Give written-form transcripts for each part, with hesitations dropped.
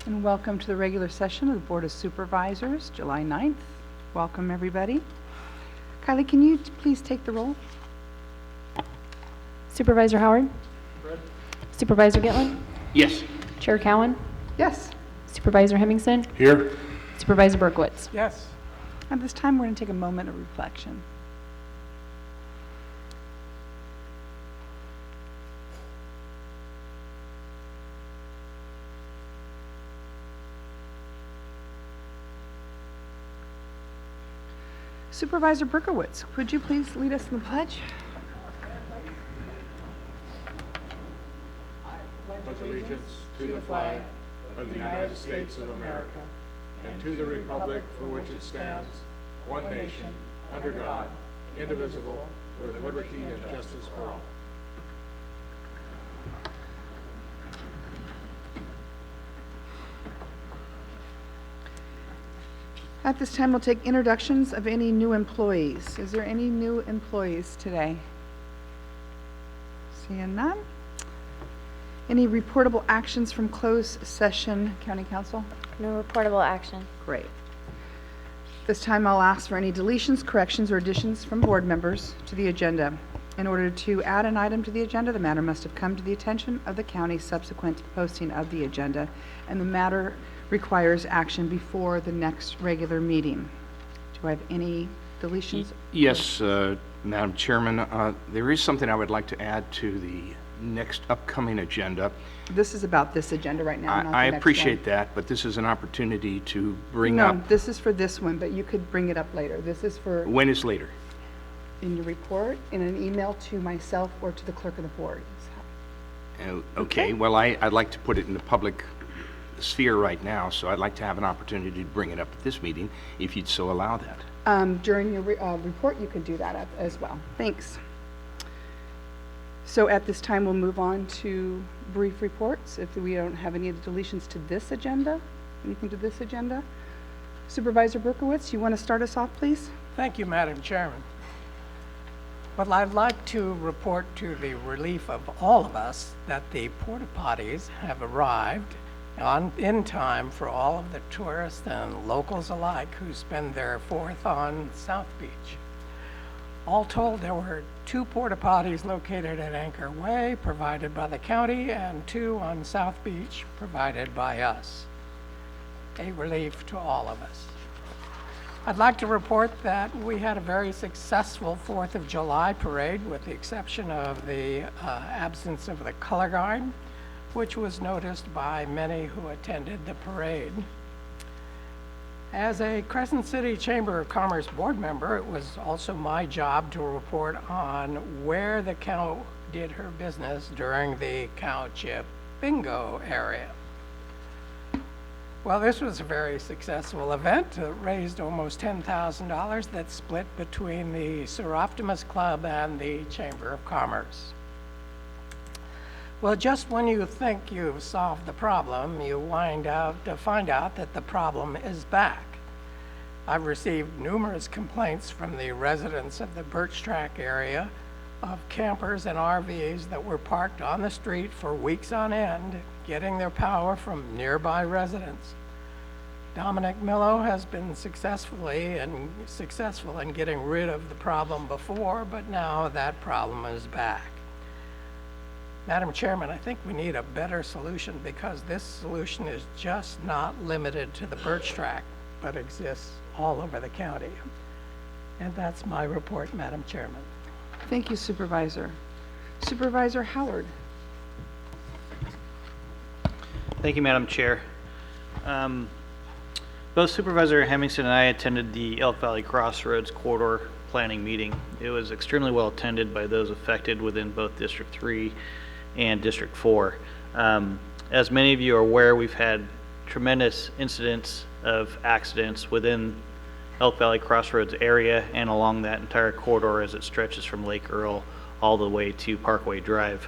And welcome to the regular session of the Board of Supervisors, July 9th. Welcome, everybody. Kylie, can you please take the roll? Supervisor Howard? Fred? Supervisor Gitlin? Yes. Chair Cowan? Yes. Supervisor Hemmingson? Here. Supervisor Berkowitz? Yes. At this time, we're going to take a moment of reflection. Supervisor Berkowitz, would you please lead us in the pledge? Pledge allegiance to the flag of the United States of America and to the republic for which it stands, one nation, under God, indivisible, with liberty and justice for all. At this time, we'll take introductions of any new employees. Is there any new employees today? Seeing none. Any reportable actions from closed session, County Council? No reportable action. Great. This time I'll ask for any deletions, corrections, or additions from board members to the agenda. In order to add an item to the agenda, the matter must have come to the attention of the county subsequent to posting of the agenda, and the matter requires action before the next regular meeting. Do I have any deletions? Yes, Madam Chairman, there is something I would like to add to the next upcoming agenda. This is about this agenda right now, not the I next appreciate one. that, but this is an opportunity to bring No, up. this is for this one, but you could bring it up later. This is for When is later? in your report, in an email to myself or to the clerk of the board. Okay, well, I'd like to put it in the public sphere right now, so I'd like to have an opportunity to bring it up at this meeting, if you'd so allow that. During your report, you could do that as well. Thanks. So at this time, we'll move on to brief reports. If we don't have any deletions to this agenda, anything to this agenda. Supervisor Berkowitz, you want to start us off, please? Thank you, Madam Chairman. Well, I'd like to report to the relief of all of us that the porta potties have arrived in time for all of the tourists and locals alike who spend their 4th on South Beach. All told, there were 2 porta potties located at Anchor Way, provided by the county, and 2 on South Beach, provided by us. A relief to all of us. I'd like to report that we had a very successful 4th of July parade, with the exception of the absence of the color guard, which was noticed by many who attended the parade. As a Crescent City Chamber of Commerce board member, it was also my job to report on where the cow did her business during the cow chip bingo area. Well, this was a very successful event. It raised almost $10,000 that split between the Sir Optimus Club and the Chamber of Commerce. Well, just when you think you've solved the problem, you find out that the problem is back. I've received numerous complaints from the residents of the Birch Track area of campers and RVs that were parked on the street for weeks on end, getting their power from nearby residents. Dominic Millo has been successful in getting rid of the problem before, but now that problem is back. Madam Chairman, I think we need a better solution, because this solution is just not limited to the Birch Track, but exists all over the county. And that's my report, Madam Chairman. Thank you, Supervisor. Supervisor Howard. Thank you, Madam Chair. Both Supervisor Hemmingson and I attended the Elk Valley Crossroads Corridor Planning meeting. It was extremely well attended by those affected within both District 3 and District 4. As many of you are aware, we've had tremendous incidents of accidents within Elk Valley Crossroads area and along that entire corridor as it stretches from Lake Earl all the way to Parkway Drive.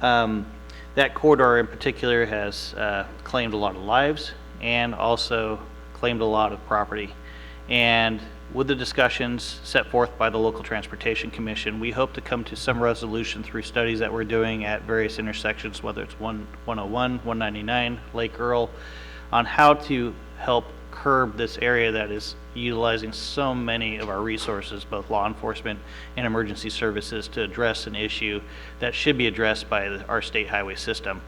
That corridor in particular has claimed a lot of lives and also claimed a lot of property. And with the discussions set forth by the local transportation commission, we hope to come to some resolution through studies that we're doing at various intersections, whether it's 101, 199, Lake Earl, on how to help curb this area that is utilizing so many of our resources, both law enforcement and emergency services, to address an issue that should be addressed by our state highway system.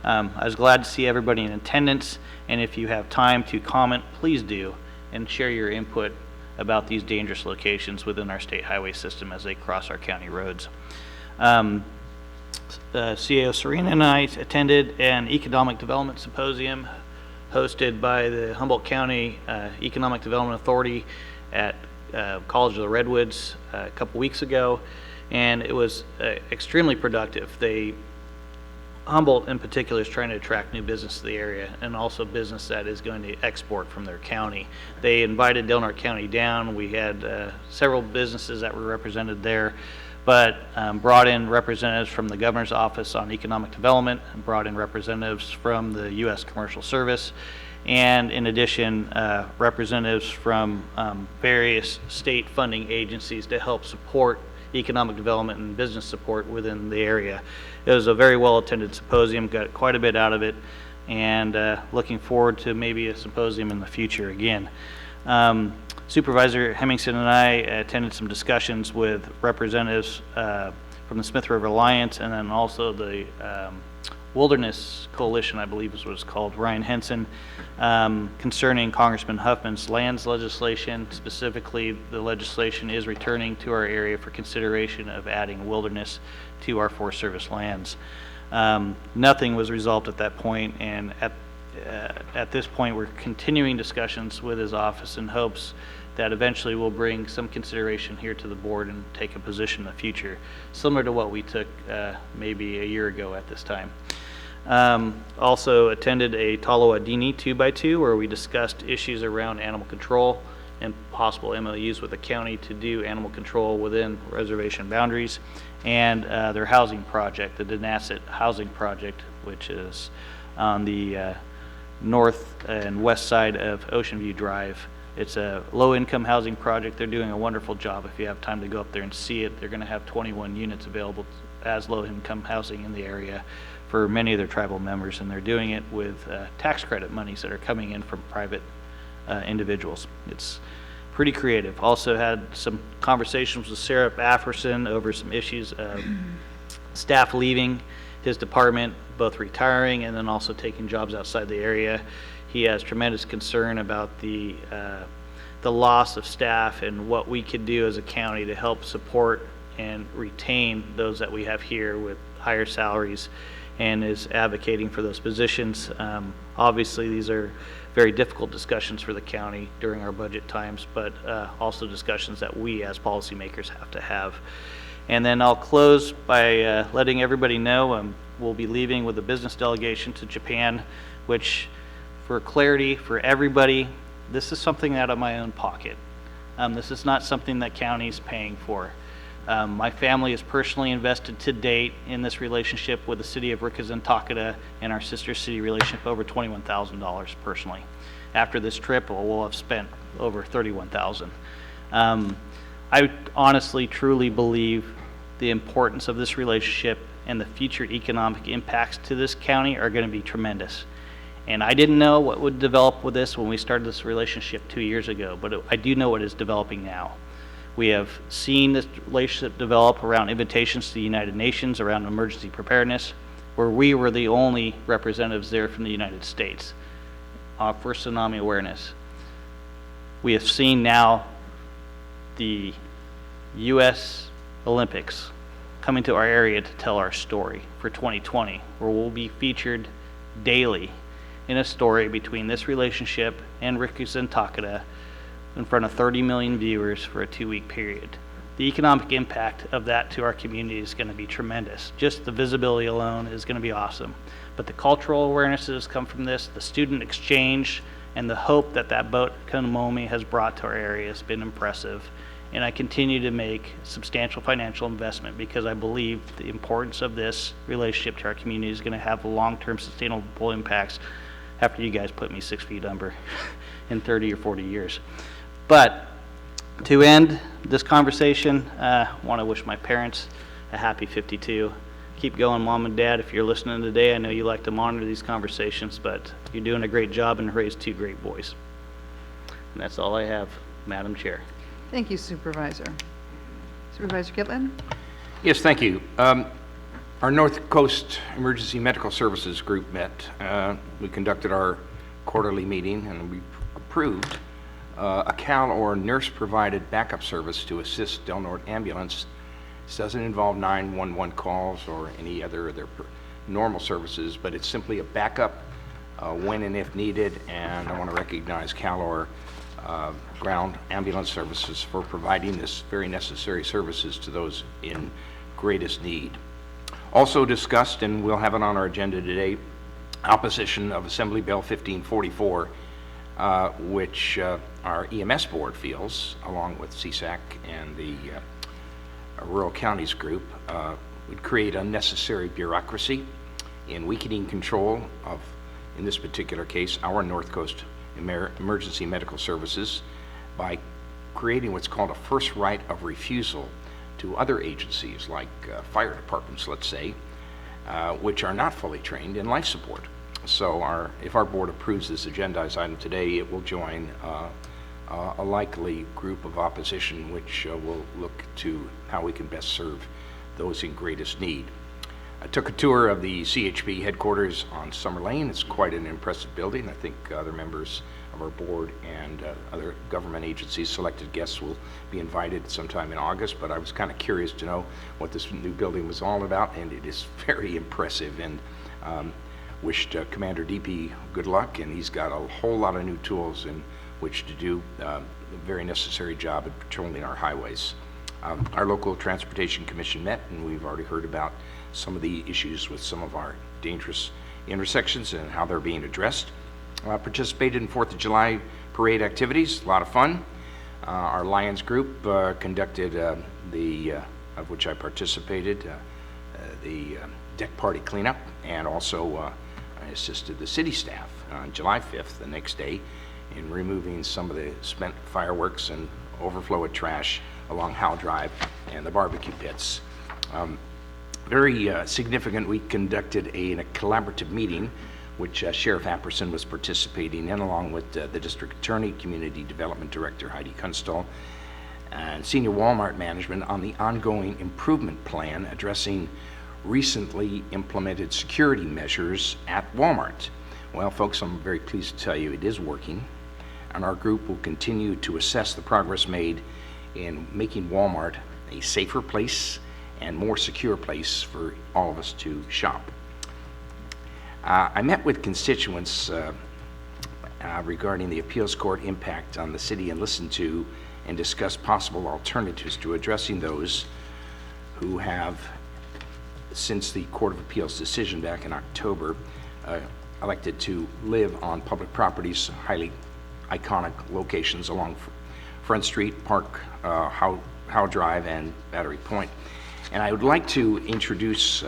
I was glad to see everybody in attendance, and if you have time to comment, please do, and share your input about these dangerous locations within our state highway system as they cross our county roads. CAO Serena and I attended an economic development symposium hosted by the Humboldt County Economic Development Authority at College of the Redwoods a couple weeks ago, and it was extremely productive. Humboldt in particular is trying to attract new business to the area, and also business that is going to export from their county. They invited Del Norte County down. We had several businesses that were represented there, but brought in representatives from the Governor's Office on Economic Development, and brought in representatives from the U.S. Commercial Service, and in addition, representatives from various state funding agencies to help support economic development and business support within the area. It was a very well-attended symposium, got quite a bit out of it, and looking forward to maybe a symposium in the future again. Supervisor Hemmingson and I attended some discussions with representatives from the Smith River Alliance, and then also the Wilderness Coalition, I believe is what it's called, Ryan Henson, concerning Congressman Huffman's lands legislation. Specifically, the legislation is returning to our area for consideration of adding wilderness to our Forest Service lands. Nothing was resolved at that point, and at this point we're continuing discussions with his office in hopes that eventually we'll bring some consideration here to the board and take a position in the future, similar to what we took maybe a year ago at this time. Also attended a Talo Adini 2x2 where we discussed issues around animal control and possible MOUs with the county to do animal control within reservation boundaries, and their housing project, the Denasset housing project, which is on the north and west side of Ocean View Drive. It's a low-income housing project. They're doing a wonderful job. If you have time to go up there and see it, they're going to have 21 units available as low-income housing in the area for many of their tribal members, and they're doing it with tax credit monies that are coming in from private individuals. It's pretty creative. Also had some conversations with Sarah Afferson over some issues of staff leaving his department, both retiring and then also taking jobs outside the area. He has tremendous concern about the loss of staff and what we could do as a county to help support and retain those that we have here with higher salaries, and is advocating for those positions. Obviously, these are very difficult discussions for the county during our budget times, but also discussions that we as policymakers have to have. And then I'll close by letting everybody know we'll be leaving with a business delegation to Japan, which, for clarity for everybody, this is something out of my own pocket. This is not something that county's paying for. My family is personally invested to date in this relationship with the city of Rickenson Takeda and our sister city relationship over $21,000 personally. After this trip, we'll have spent over $31,000. I honestly, truly believe the importance of this relationship and the future economic impacts to this county are going to be tremendous. And I didn't know what would develop with this when we started this relationship 2 years ago, but I do know what is developing now. We have seen this relationship develop around invitations to the United Nations around emergency preparedness, where we were the only representatives there from the United States for tsunami awareness. We have seen now the U.S. Olympics coming to our area to tell our story for 2020, where we'll be featured daily in a story between this relationship and Rickenson Takeda in front of 30 million viewers for a 2-week period. The economic impact of that to our community is going to be tremendous. Just the visibility alone is going to be awesome. But the cultural awarenesses come from this, the student exchange, and the hope that that boat Konomomi has brought to our area has been impressive. And I continue to make substantial financial investment because I believe the importance of this relationship to our community is going to have long-term sustainable impacts after you guys put me 6 feet under in 30 or 40 years. But to end this conversation, I want to wish my parents a happy 52. Keep going, Mom and Dad. If you're listening today, I know you like to monitor these conversations, but you're doing a great job and raised two great boys. And that's all I have, Madam Chair. Thank you, Supervisor. Supervisor Gitlin? Yes, thank you. Our North Coast Emergency Medical Services group met. We conducted our quarterly meeting and we approved a CAL or nurse-provided backup service to assist Del Norte Ambulance. This doesn't involve 911 calls or any other of their normal services, but it's simply a backup when and if needed, and I want to recognize CAL or ground ambulance services for providing this very necessary services to those in greatest need. Also discussed, and we'll have it on our agenda today, opposition of Assembly Bill 1544, which our EMS board feels, along with CSAC and the Rural Counties Group, would create unnecessary bureaucracy in weakening control of, in this particular case, our North Coast Emergency Medical Services by creating what's called a first right of refusal to other agencies like fire departments, let's say, which are not fully trained in life support. So if our board approves this agendized item today, it will join a likely group of opposition which will look to how we can best serve those in greatest need. I took a tour of the CHP headquarters on Summer Lane. It's quite an impressive building. I think other members of our board and other government agencies, selected guests, will be invited sometime in August, but I was kind of curious to know what this new building was all about, and it is very impressive, and wished Commander DP good luck, and he's got a whole lot of new tools in which to do a very necessary job at patrolling our highways. Our local transportation commission met, and we've already heard about some of the issues with some of our dangerous intersections and how they're being addressed. Participated in 4th of July parade activities, a lot of fun. Our Lions group conducted of which I participated, the deck party cleanup, and also I assisted the city staff on July 5th, the next day, in removing some of the spent fireworks and overflow of trash along Howe Drive and the barbecue pits. Very significant. We conducted a collaborative meeting which Sheriff Apperson was participating in, along with the District Attorney, Community Development Director Heidi Kunstall, and Senior Walmart Management on the ongoing improvement plan addressing recently implemented security measures at Walmart. Well, folks, I'm very pleased to tell you it is working, and our group will continue to assess the progress made in making Walmart a safer place and more secure place for all of us to shop. I met with constituents regarding the appeals court impact on the city and listened to and discussed possible alternatives to addressing those who have, since the Court of Appeals decision back in October, elected to live on public properties, highly iconic locations along Front Street, Park, Howe Drive, and Battery Point. And I would like to introduce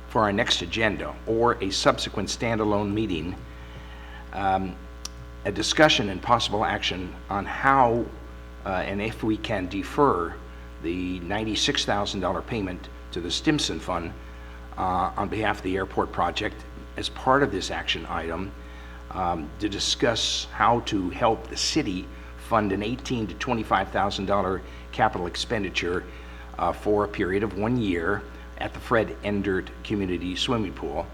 for our next agenda or a subsequent standalone meeting a discussion and possible action on how and if we can defer the $96,000 payment to the Stimson Fund on behalf of the airport project as part of this action item, to discuss how to help the city fund an $18,000 to $25,000 capital expenditure for a period of 1 year at the Fred Endert Community Swimming Pool.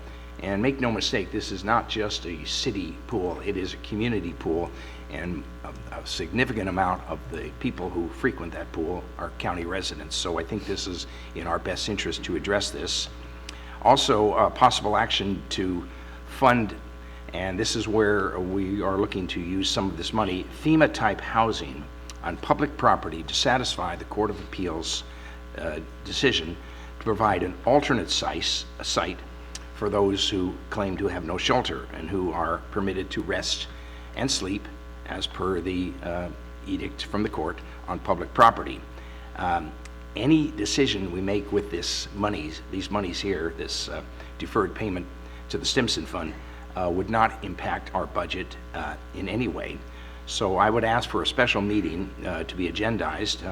And make no mistake, this is not just a city pool, it is a community pool, and a significant amount of the people who frequent that pool are county residents. So I think this is in our best interest to address this. Also, possible action to fund, and this is where we are looking to use some of this money, FEMA-type housing on public property to satisfy the Court of Appeals decision to provide an alternate site for those who claim to have no shelter and who are permitted to rest and sleep as per the edict from the court on public property. Any decision we make with these monies here, this deferred payment to the Stimson Fund, would not impact our budget in any way. So I would ask for a special meeting to be agendized,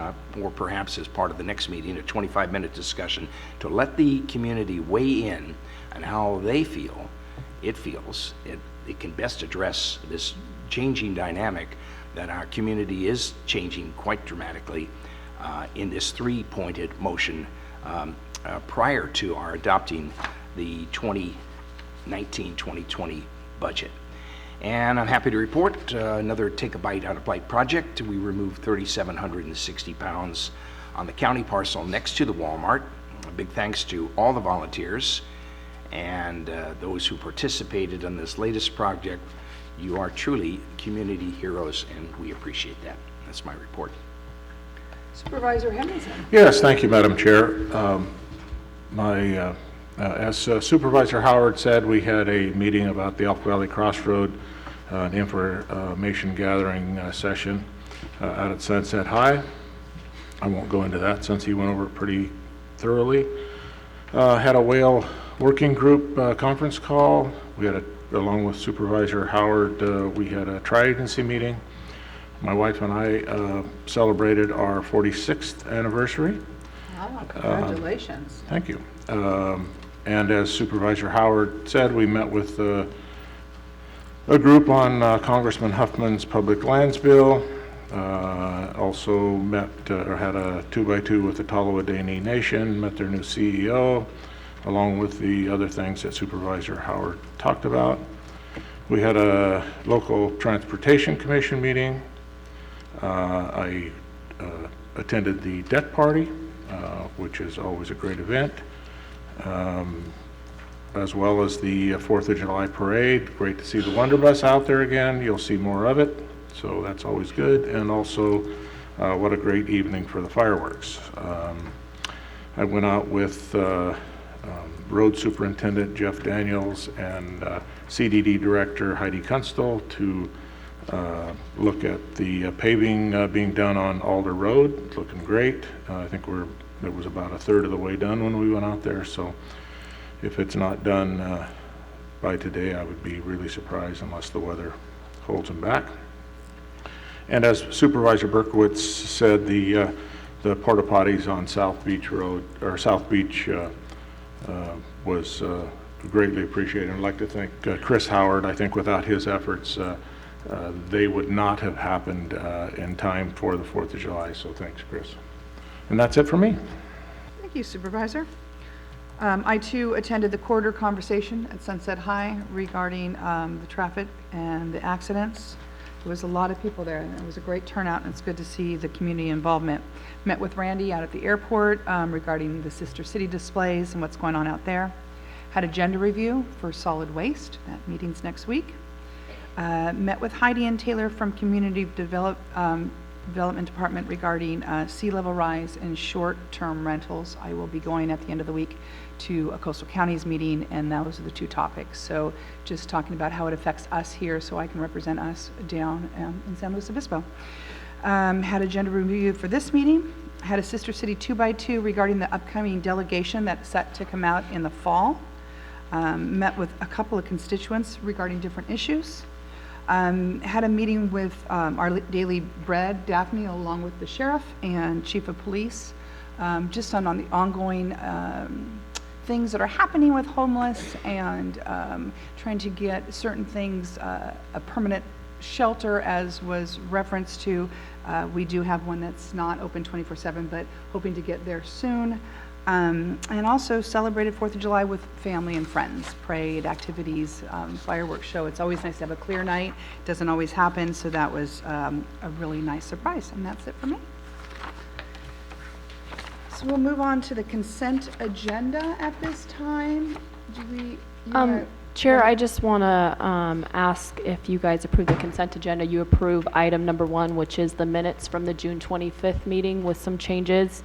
or perhaps as part of the next meeting, a 25-minute discussion to let the community weigh in on how they feel it can best address this changing dynamic that our community is changing quite dramatically in this three-pointed motion prior to our adopting the 2019-2020 budget. And I'm happy to report another Take a Bite Out of Blight project. We removed 3,760 pounds on the county parcel next to the Walmart. A big thanks to all the volunteers and those who participated in this latest project. You are truly community heroes, and we appreciate that. That's my report. Supervisor Henderson. Yes, thank you, Madam Chair. As Supervisor Howard said, we had a meeting about the Elk Valley Crossroad, an information gathering session out at Sunset High. I won't go into that since he went over it pretty thoroughly. Had a whale working group conference call. We had along with Supervisor Howard, we had a tri-agency meeting. My wife and I celebrated our 46th anniversary. Oh, congratulations. Thank you. And as Supervisor Howard said, we met with a group on Congressman Huffman's public lands bill. Also met or had a 2x2 with the Tallawahdaini Nation, met their new CEO, along with the other things that Supervisor Howard talked about. We had a local transportation commission meeting. I attended the deck party, which is always a great event, as well as the 4th of July parade. Great to see the Wonder Bus out there again. You'll see more of it, so that's always good. And also, what a great evening for the fireworks. I went out with Road Superintendent Jeff Daniels and CDD Director Heidi Kunstl to look at the paving being done on Alder Road. It's looking great. I think it was about a third of the way done when we went out there, so if it's not done by today, I would be really surprised unless the weather holds them back. And as Supervisor Berkowitz said, the porta potties on South Beach Road, or South Beach, was greatly appreciated. I'd like to thank Chris Howard. I think without his efforts, they would not have happened in time for the 4th of July, so thanks, Chris. And that's it for me. Thank you, Supervisor. I too attended the quarter conversation at Sunset High regarding the traffic and the accidents. There was a lot of people there, and it was a great turnout, and it's good to see the community involvement. Met with Randy out at the airport regarding the Sister City displays and what's going on out there. Had agenda review for solid waste. That meeting's next week. Met with Heidi and Taylor from Community Development Department regarding sea level rise and short-term rentals. I will be going at the end of the week to a Coastal Counties meeting, and those are the two topics. So just talking about how it affects us here so I can represent us down in San Luis Obispo. Had agenda review for this meeting. Had a Sister City 2x2 regarding the upcoming delegation that's set to come out in the fall. Met with a couple of constituents regarding different issues. Had a meeting with our daily bread, Daphne, along with the sheriff and chief of police, just on the ongoing things that are happening with homeless and trying to get certain things, a permanent shelter, as was referenced to. We do have one that's not open 24/7, but hoping to get there soon. And also celebrated 4th of July with family and friends, parade, activities, fireworks show. It's always nice to have a clear night. It doesn't always happen, so that was a really nice surprise, and that's it for me. So we'll move on to the consent agenda at this time. Do we? Chair, I just want to ask if you guys approve the consent agenda. You approve item number 1, which is the minutes from the June 25th meeting with some changes.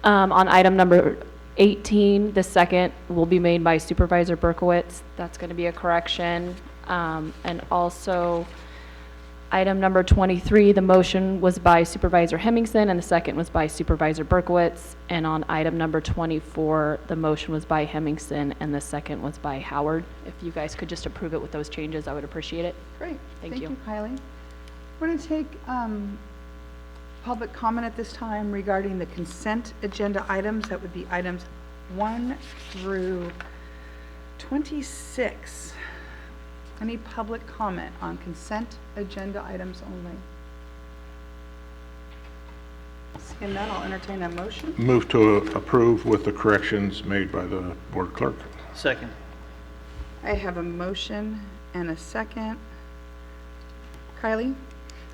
On item number 18, the second will be made by Supervisor Berkowitz. That's going to be a correction. And also, item number 23, the motion was by Supervisor Hemmingson, and the second was by Supervisor Berkowitz. And on item number 24, the motion was by Hemmingson, and the second was by Howard. If you guys could just approve it with those changes, I would appreciate it. Great. Thank you. Kylie. We're going to take public comment at this time regarding the consent agenda items. That would be items 1 through 26. Any public comment on consent agenda items only? Seeing none, I'll entertain a motion. Move to approve with the corrections made by the board clerk. Second. I have a motion and a second. Kylie?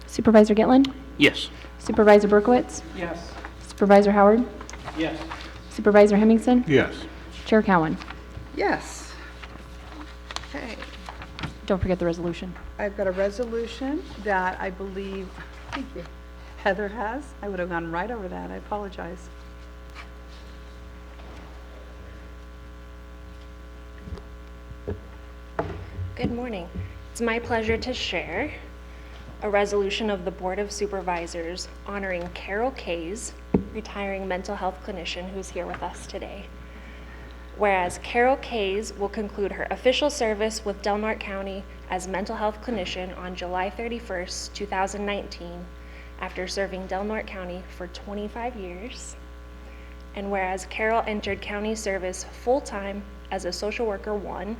Supervisor Gitlin? Yes. Supervisor Berkowitz? Yes. Supervisor Howard? Yes. Supervisor Hemmingson? Yes. Chair Cowan? Yes. Okay. Don't forget the resolution. I've got a resolution that I believe, thank you, Heather has. I would have gone right over that. I apologize. Good morning. It's my pleasure to share a resolution of the Board of Supervisors honoring Carol Kays, retiring mental health clinician who's here with us today. Whereas Carol Kays will conclude her official service with Del Norte County as mental health clinician on July 31st, 2019, after serving Del Norte County for 25 years. And whereas Carol entered county service full-time as a social worker 1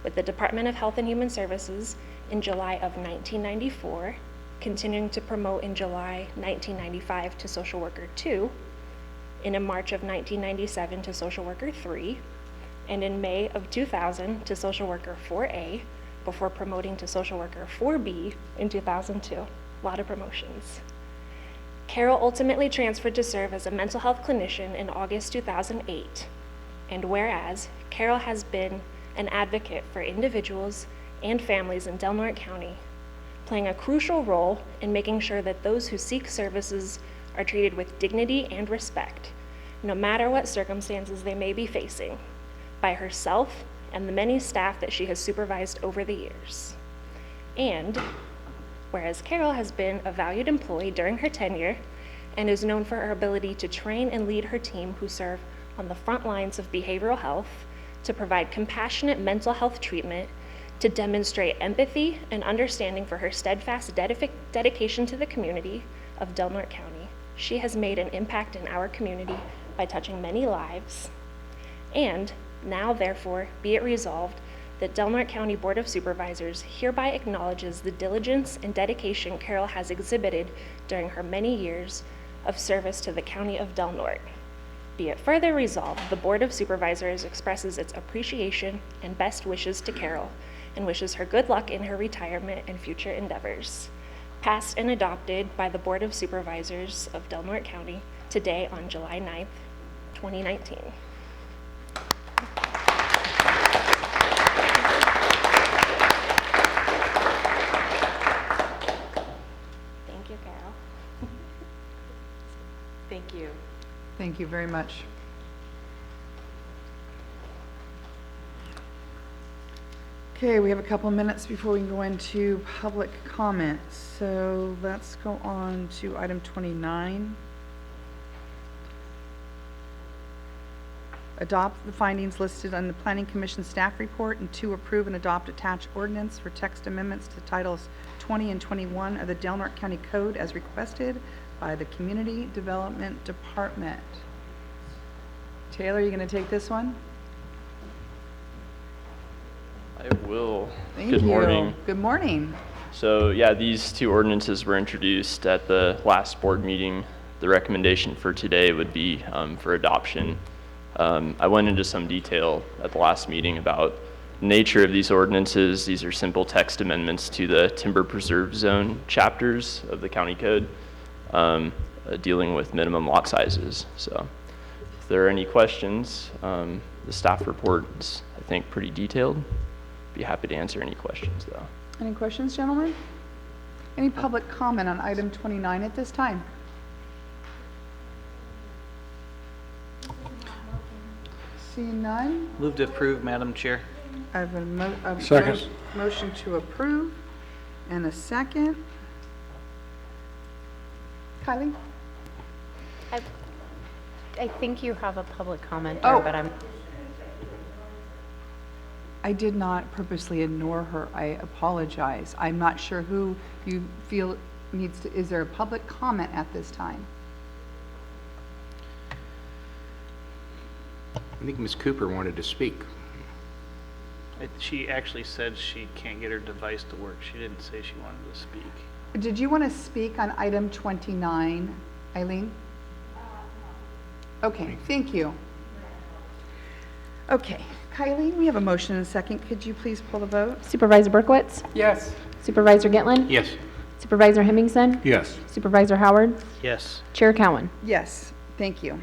with the Department of Health and Human Services in July of 1994, continuing to promote in July 1995 to social worker 2, in March of 1997 to social worker 3, and in May of 2000 to social worker 4A, before promoting to social worker 4B in 2002. A lot of promotions. Carol ultimately transferred to serve as a mental health clinician in August 2008. And whereas Carol has been an advocate for individuals and families in Del Norte County, playing a crucial role in making sure that those who seek services are treated with dignity and respect, no matter what circumstances they may be facing, by herself and the many staff that she has supervised over the years. And whereas Carol has been a valued employee during her tenure and is known for her ability to train and lead her team who serve on the front lines of behavioral health, to provide compassionate mental health treatment, to demonstrate empathy and understanding for her steadfast dedication to the community of Del Norte County, she has made an impact in our community by touching many lives. And now, therefore, be it resolved that Del Norte County Board of Supervisors hereby acknowledges the diligence and dedication Carol has exhibited during her many years of service to the County of Del Norte. Be it further resolved, the Board of Supervisors expresses its appreciation and best wishes to Carol and wishes her good luck in her retirement and future endeavors. Passed and adopted by the Board of Supervisors of Del Norte County today on July 9th, 2019. Thank you, Carol. Thank you. Thank you very much. Okay, we have a couple of minutes before we can go into public comment. So let's go on to item 29. Adopt the findings listed on the Planning Commission staff report, and 2, approve and adopt attached ordinance for text amendments to titles 20 and 21 of the Del Norte County Code as requested by the Community Development Department. Taylor, you going to take this one? I will. Thank Good you. morning. Good morning. So yeah, these 2 ordinances were introduced at the last board meeting. The recommendation for today would be for adoption. I went into some detail at the last meeting about the nature of these ordinances. These are simple text amendments to the timber preserve zone chapters of the county code, dealing with minimum lot sizes. So if there are any questions, the staff report is, I think, pretty detailed. Be happy to answer any questions, though. Any questions, gentlemen? Any public comment on item 29 at this time? Seeing none, Move to approve, Madam Chair. I have a Second. motion to approve and a second. Kylie? I think you have a public comment Oh. there, but I did not purposely ignore her. I apologize. I'm not sure who you feel needs to, is there a public comment at this time? I think Ms. Cooper wanted to speak. She actually said she can't get her device to work. She didn't say she wanted to speak. Did you want to speak on item 29, Eileen? Okay, thank you. Okay, Kylie, we have a motion and a second. Could you please pull the vote? Supervisor Berkowitz? Yes. Supervisor Gitlin? Yes. Supervisor Hemmingson? Yes. Supervisor Howard? Yes. Chair Cowan? Yes, thank you.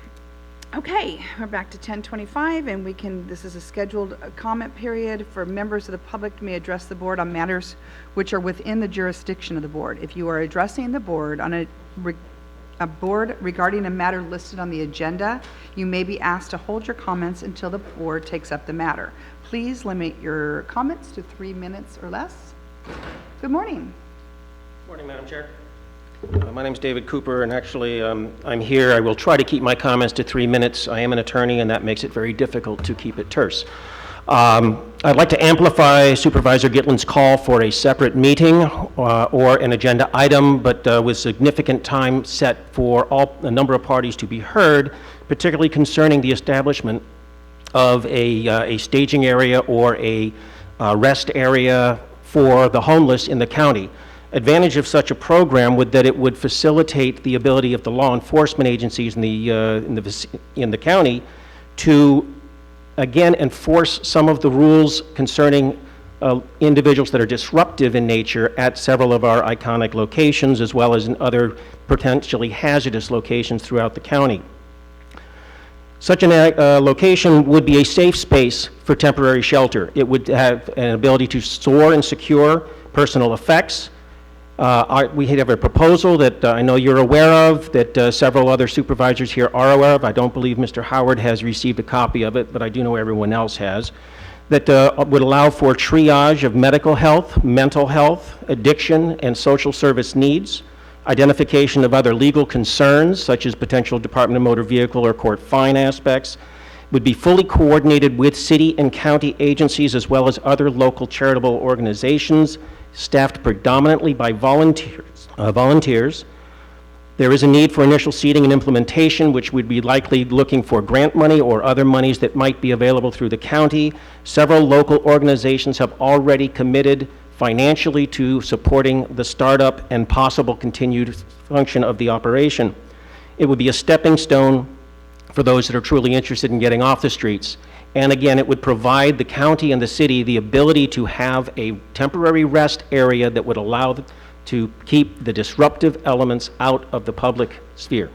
Okay, we're back to 10:25, and this is a scheduled comment period for members of the public may address the board on matters which are within the jurisdiction of the board. If you are addressing the board on a board regarding a matter listed on the agenda, you may be asked to hold your comments until the board takes up the matter. Please limit your comments to 3 minutes or less. Good morning. Morning, Madam Chair. My name's David Cooper, and actually, I'm here. I will try to keep my comments to 3 minutes. I am an attorney, and that makes it very difficult to keep it terse. I'd like to amplify Supervisor Gitlin's call for a separate meeting or an agenda item, but with significant time set for a number of parties to be heard, particularly concerning the establishment of a staging area or a rest area for the homeless in the county. Advantage of such a program would that it would facilitate the ability of the law enforcement agencies in the county to again enforce some of the rules concerning individuals that are disruptive in nature at several of our iconic locations, as well as in other potentially hazardous locations throughout the county. Such a location would be a safe space for temporary shelter. It would have an ability to store and secure personal effects. We have a proposal that I know you're aware of, that several other supervisors here are aware of. I don't believe Mr. Howard has received a copy of it, but I do know everyone else has, that would allow for triage of medical health, mental health, addiction, and social service needs, identification of other legal concerns, such as potential Department of Motor Vehicle or court fine aspects, would be fully coordinated with city and county agencies as well as other local charitable organizations, staffed predominantly by volunteers. There is a need for initial seeding and implementation, which would be likely looking for grant money or other monies that might be available through the county. Several local organizations have already committed financially to supporting the startup and possible continued function of the operation. It would be a stepping stone for those that are truly interested in getting off the streets. And again, it would provide the county and the city the ability to have a temporary rest area that would allow to keep the disruptive elements out of the public sphere.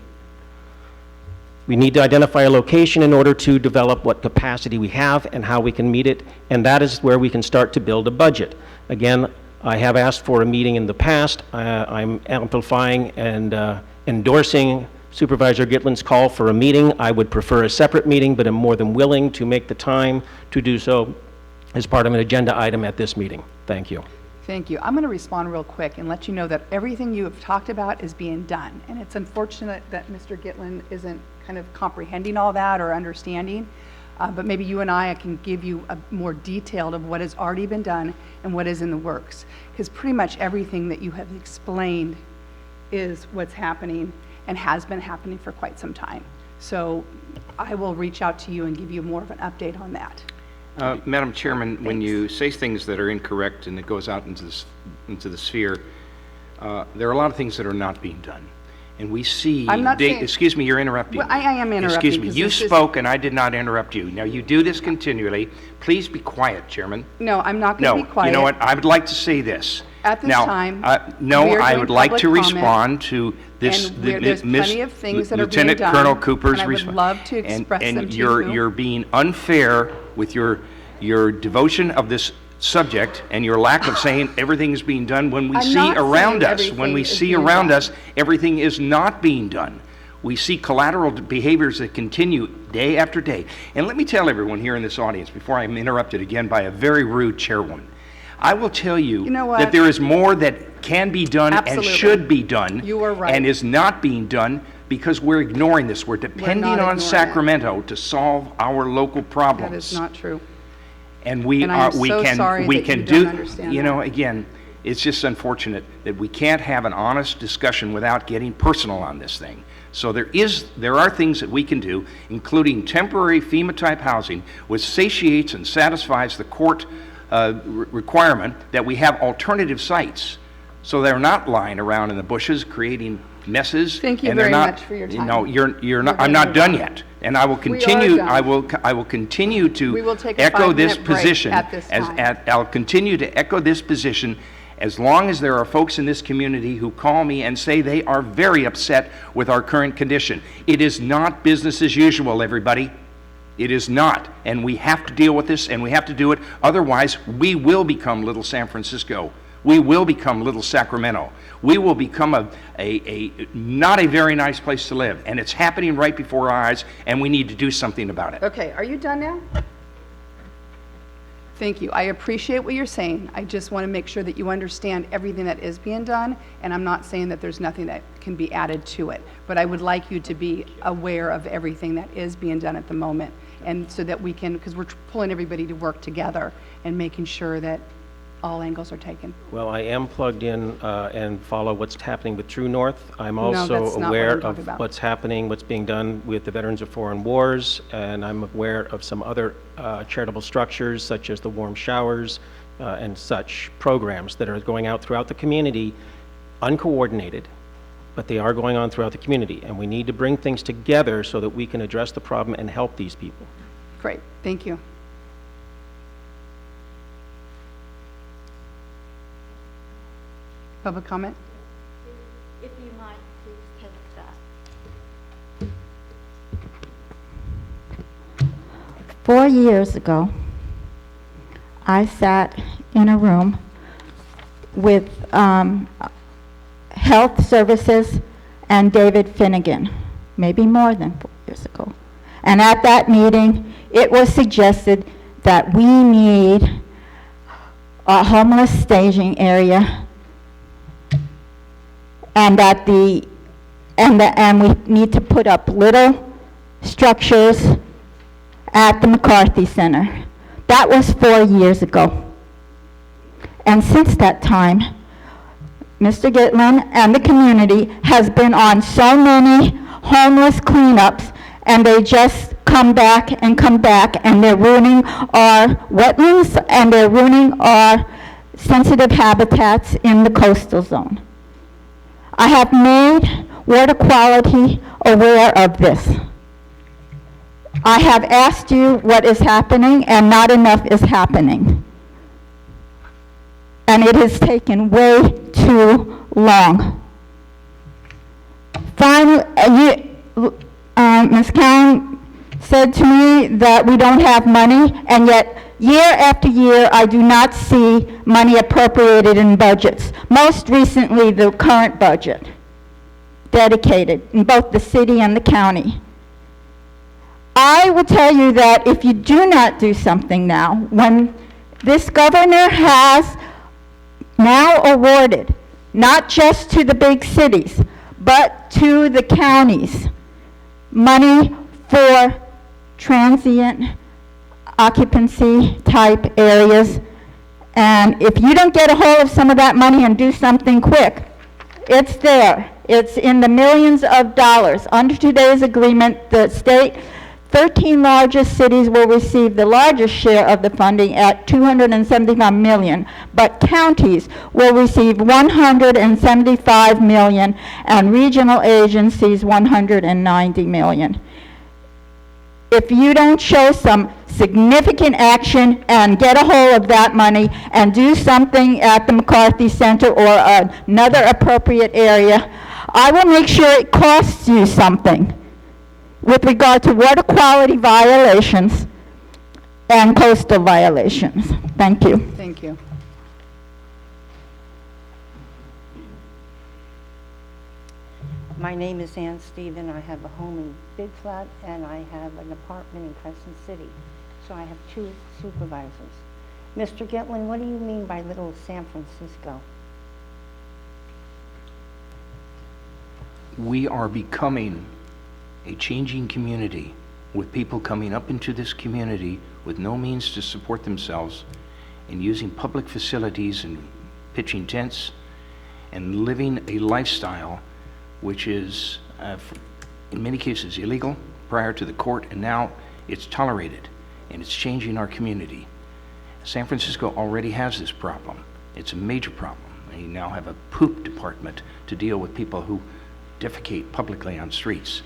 We need to identify a location in order to develop what capacity we have and how we can meet it, and that is where we can start to build a budget. Again, I have asked for a meeting in the past. I'm amplifying and endorsing Supervisor Gitlin's call for a meeting. I would prefer a separate meeting, but I'm more than willing to make the time to do so as part of an agenda item at this meeting. Thank you. Thank you. I'm going to respond real quick and let you know that everything you have talked about is being done. And it's unfortunate that Mr. Gitlin isn't kind of comprehending all that or understanding. But maybe you and I can give you a more detailed of what has already been done and what is in the works. Because pretty much everything that you have explained is what's happening and has been happening for quite some time. So I will reach out to you and give you more of an update on that. Madam Chairman, when you say things that are incorrect and it goes out into the sphere, there are a lot of things that are not being done. And we see, I'm not saying, excuse me, you're interrupting. Well, I am interrupting. Excuse me, you spoke and I did not interrupt you. Now, you do this continually. Please be quiet, Chairman. No, I'm not going to be quiet. You know what, I would like to say this. At this time, no, we are I doing would like to public respond to this, and there's plenty of things that are being Lieutenant done, Colonel Cooper's and I would response. love to express them And to you. you're being unfair with your devotion of this subject and your lack of saying everything is being done when we I'm see not around saying us. When everything we is see being around done. us, everything is not being done. We see collateral behaviors that continue day after day. And let me tell everyone here in this audience, before I'm interrupted again by a very rude chairwoman, I will tell you, know what? that there is more that can be done Absolutely. and should be done. You are right. And is not being done because we're ignoring this. We're depending not on ignoring it. Sacramento to solve our local problems. That is not true. And we And I am we so can sorry we that can you do don't understand you know that. again It's just unfortunate that we can't have an honest discussion without getting personal on this thing. So there are things that we can do, including temporary FEMA-type housing, which satiates and satisfies the court requirement that we have alternative sites, so they're not lying around in the bushes creating messes. Thank you and they're very not- much for your time. No, you're not. We're I'm not very done done. yet, and I will We are continue. done. I will continue to We will take a echo this 5-minute break position at this time. I'll continue to echo this position as long as there are folks in this community who call me and say they are very upset with our current condition. It is not business as usual, everybody. It is not, and we have to deal with this, and we have to do it. Otherwise, we will become little San Francisco. We will become little Sacramento. We will become not a very nice place to live, and it's happening right before our eyes, and we need to do something about it. Okay, are you done now? Thank you. I appreciate what you're saying. I just want to make sure that you understand everything that is being done, and I'm not saying that there's nothing that can be added to it, but I would like you to be aware of everything that is being done at the moment, and so that we can, because we're pulling everybody to work together and making sure that all angles are taken. Well, I am plugged in and follow what's happening with True North. I'm No, also that's not what aware I'm talking of about. what's happening, what's being done with the Veterans of Foreign Wars, and I'm aware of some other charitable structures, such as the warm showers and such programs that are going out throughout the community, uncoordinated, but they are going on throughout the community, and we need to bring things together so that we can address the problem and help these people. Great, thank you. Public comment? If you might, please take that. 4 years ago, I sat in a room with Health Services and David Finnegan, maybe more than 4 years ago. And at that meeting, it was suggested that we need a homeless staging area, and that and we need to put up little structures at the McCarthy Center. That was 4 years ago. And since that time, Mr. Gitlin and the community has been on so many homeless cleanups, and they just come back, and they're ruining our wetlands, and they're ruining our sensitive habitats in the coastal zone. I have made water quality aware of this. I have asked you what is happening, and not enough is happening. And it has taken way too long. Finally, Ms. Cowan said to me that we don't have money, and yet year after year, I do not see money appropriated in budgets. Most recently, the current budget dedicated in both the city and the county. I will tell you that if you do not do something now, when this governor has now awarded, not just to the big cities, but to the counties, money for transient occupancy type areas. And if you don't get a hold of some of that money and do something quick, it's there. It's in the millions of dollars. Under today's agreement, the state 13 largest cities will receive the largest share of the funding at $275 million, but counties will receive $175 million, and regional agencies $190 million. If you don't show some significant action and get a hold of that money and do something at the McCarthy Center or another appropriate area, I will make sure it costs you something with regard to water quality violations and coastal violations. Thank you. Thank you. My name is Ann Stephen. I have a home in Big Flat, and I have an apartment in Crescent City. So I have 2 supervisors. Mr. Gitlin, what do you mean by Little San Francisco? We are becoming a changing community with people coming up into this community with no means to support themselves and using public facilities and pitching tents, and living a lifestyle which is, in many cases, illegal prior to the court, and now it's tolerated, and it's changing our community. San Francisco already has this problem. It's a major problem. They now have a poop department to deal with people who defecate publicly on streets.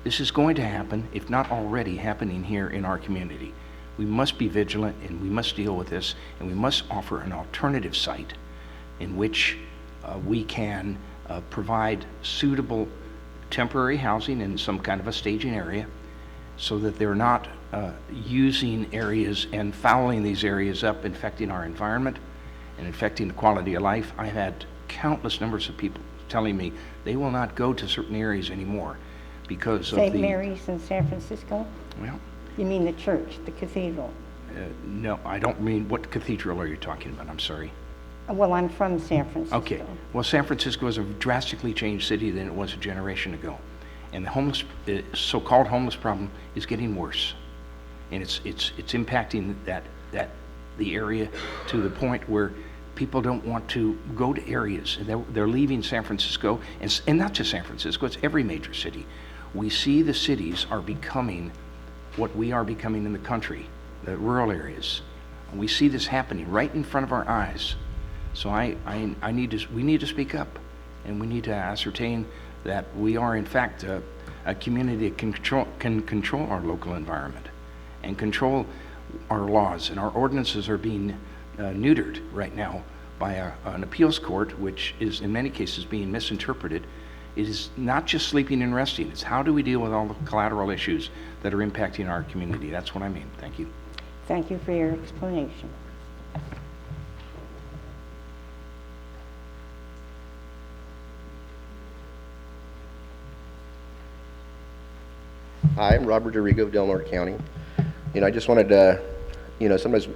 This is going to happen, if not already happening here in our community. We must be vigilant, and we must deal with this, and we must offer an alternative site in which we can provide suitable temporary housing in some kind of a staging area so that they're not using areas and fouling these areas up, infecting our environment and infecting the quality of life. I've had countless numbers of people telling me they will not go to certain areas anymore because of the... St. Mary's in San Francisco? Well, You mean the church, the cathedral? no, I don't mean, what cathedral are you talking about? I'm sorry. Well, I'm from San Francisco. Okay. Well, San Francisco is a drastically changed city than it was a generation ago. And the homeless, so-called homeless problem is getting worse. And it's impacting the area to the point where people don't want to go to areas. They're leaving San Francisco, and not just San Francisco, it's every major city. We see the cities are becoming what we are becoming in the country, the rural areas. We see this happening right in front of our eyes. So we need to speak up, and we need to ascertain that we are in fact a community that can control our local environment and control our laws, and our ordinances are being neutered right now by an appeals court, which is in many cases being misinterpreted. It is not just sleeping and resting, it's how do we deal with all the collateral issues that are impacting our community. That's what I mean. Thank you. Thank you for your explanation. Hi, I'm Robert DeRigo of Del Norte County. I just wanted to, sometimes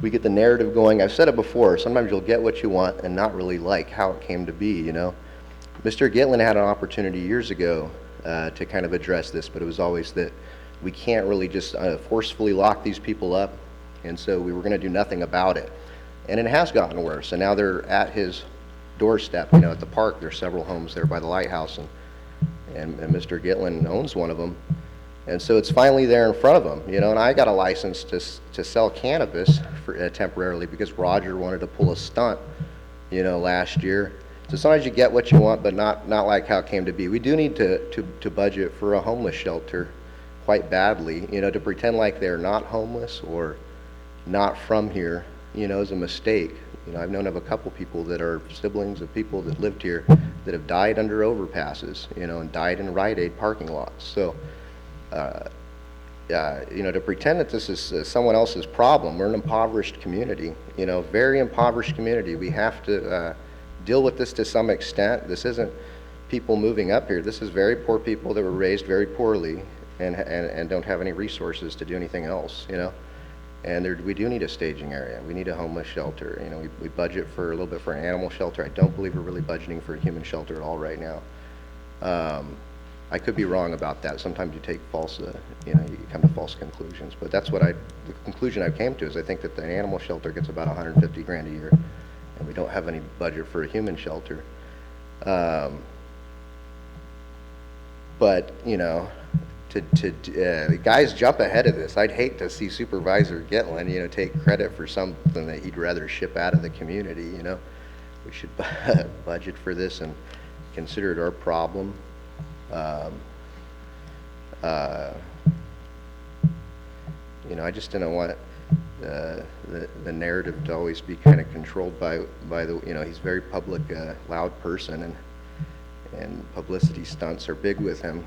we get the narrative going. I've said it before, sometimes you'll get what you want and not really like how it came to be, Mr. Gitlin had an opportunity years ago to kind of address this, but it was always that we can't really just forcefully lock these people up, and so we were going to do nothing about it. And it has gotten worse, and now they're at his doorstep, at the park. There's several homes there by the lighthouse, and Mr. Gitlin owns one of them. And so it's finally there in front of them, and I got a license to sell cannabis for, temporarily because Roger wanted to pull a stunt, last year. So sometimes you get what you want, but not like how it came to be. We do need to budget for a homeless shelter quite badly, to pretend like they're not homeless or not from here, is a mistake. I've known of a couple people that are siblings of people that lived here that have died under overpasses, and died in Rite Aid parking lots. So, to pretend that this is someone else's problem. We're an impoverished community, very impoverished community. We have to deal with this to some extent. This isn't people moving up here. This is very poor people that were raised very poorly and don't have any resources to do anything else, And we do need a staging area. We need a homeless shelter. We budget for a little bit for an animal shelter. I don't believe we're really budgeting for a human shelter at all right now. I could be wrong about that. Sometimes you take false, you come to false conclusions. But that's what the conclusion I came to is I think that the animal shelter gets about 150 grand a year, and we don't have any budget for a human shelter. But the guys jump ahead of this. I'd hate to see Supervisor Gitlin, take credit for something that he'd rather ship out of the community. We should budget for this and consider it our problem. I just didn't want the narrative to always be kind of controlled by the, he's a very public, loud person, and publicity stunts are big with him.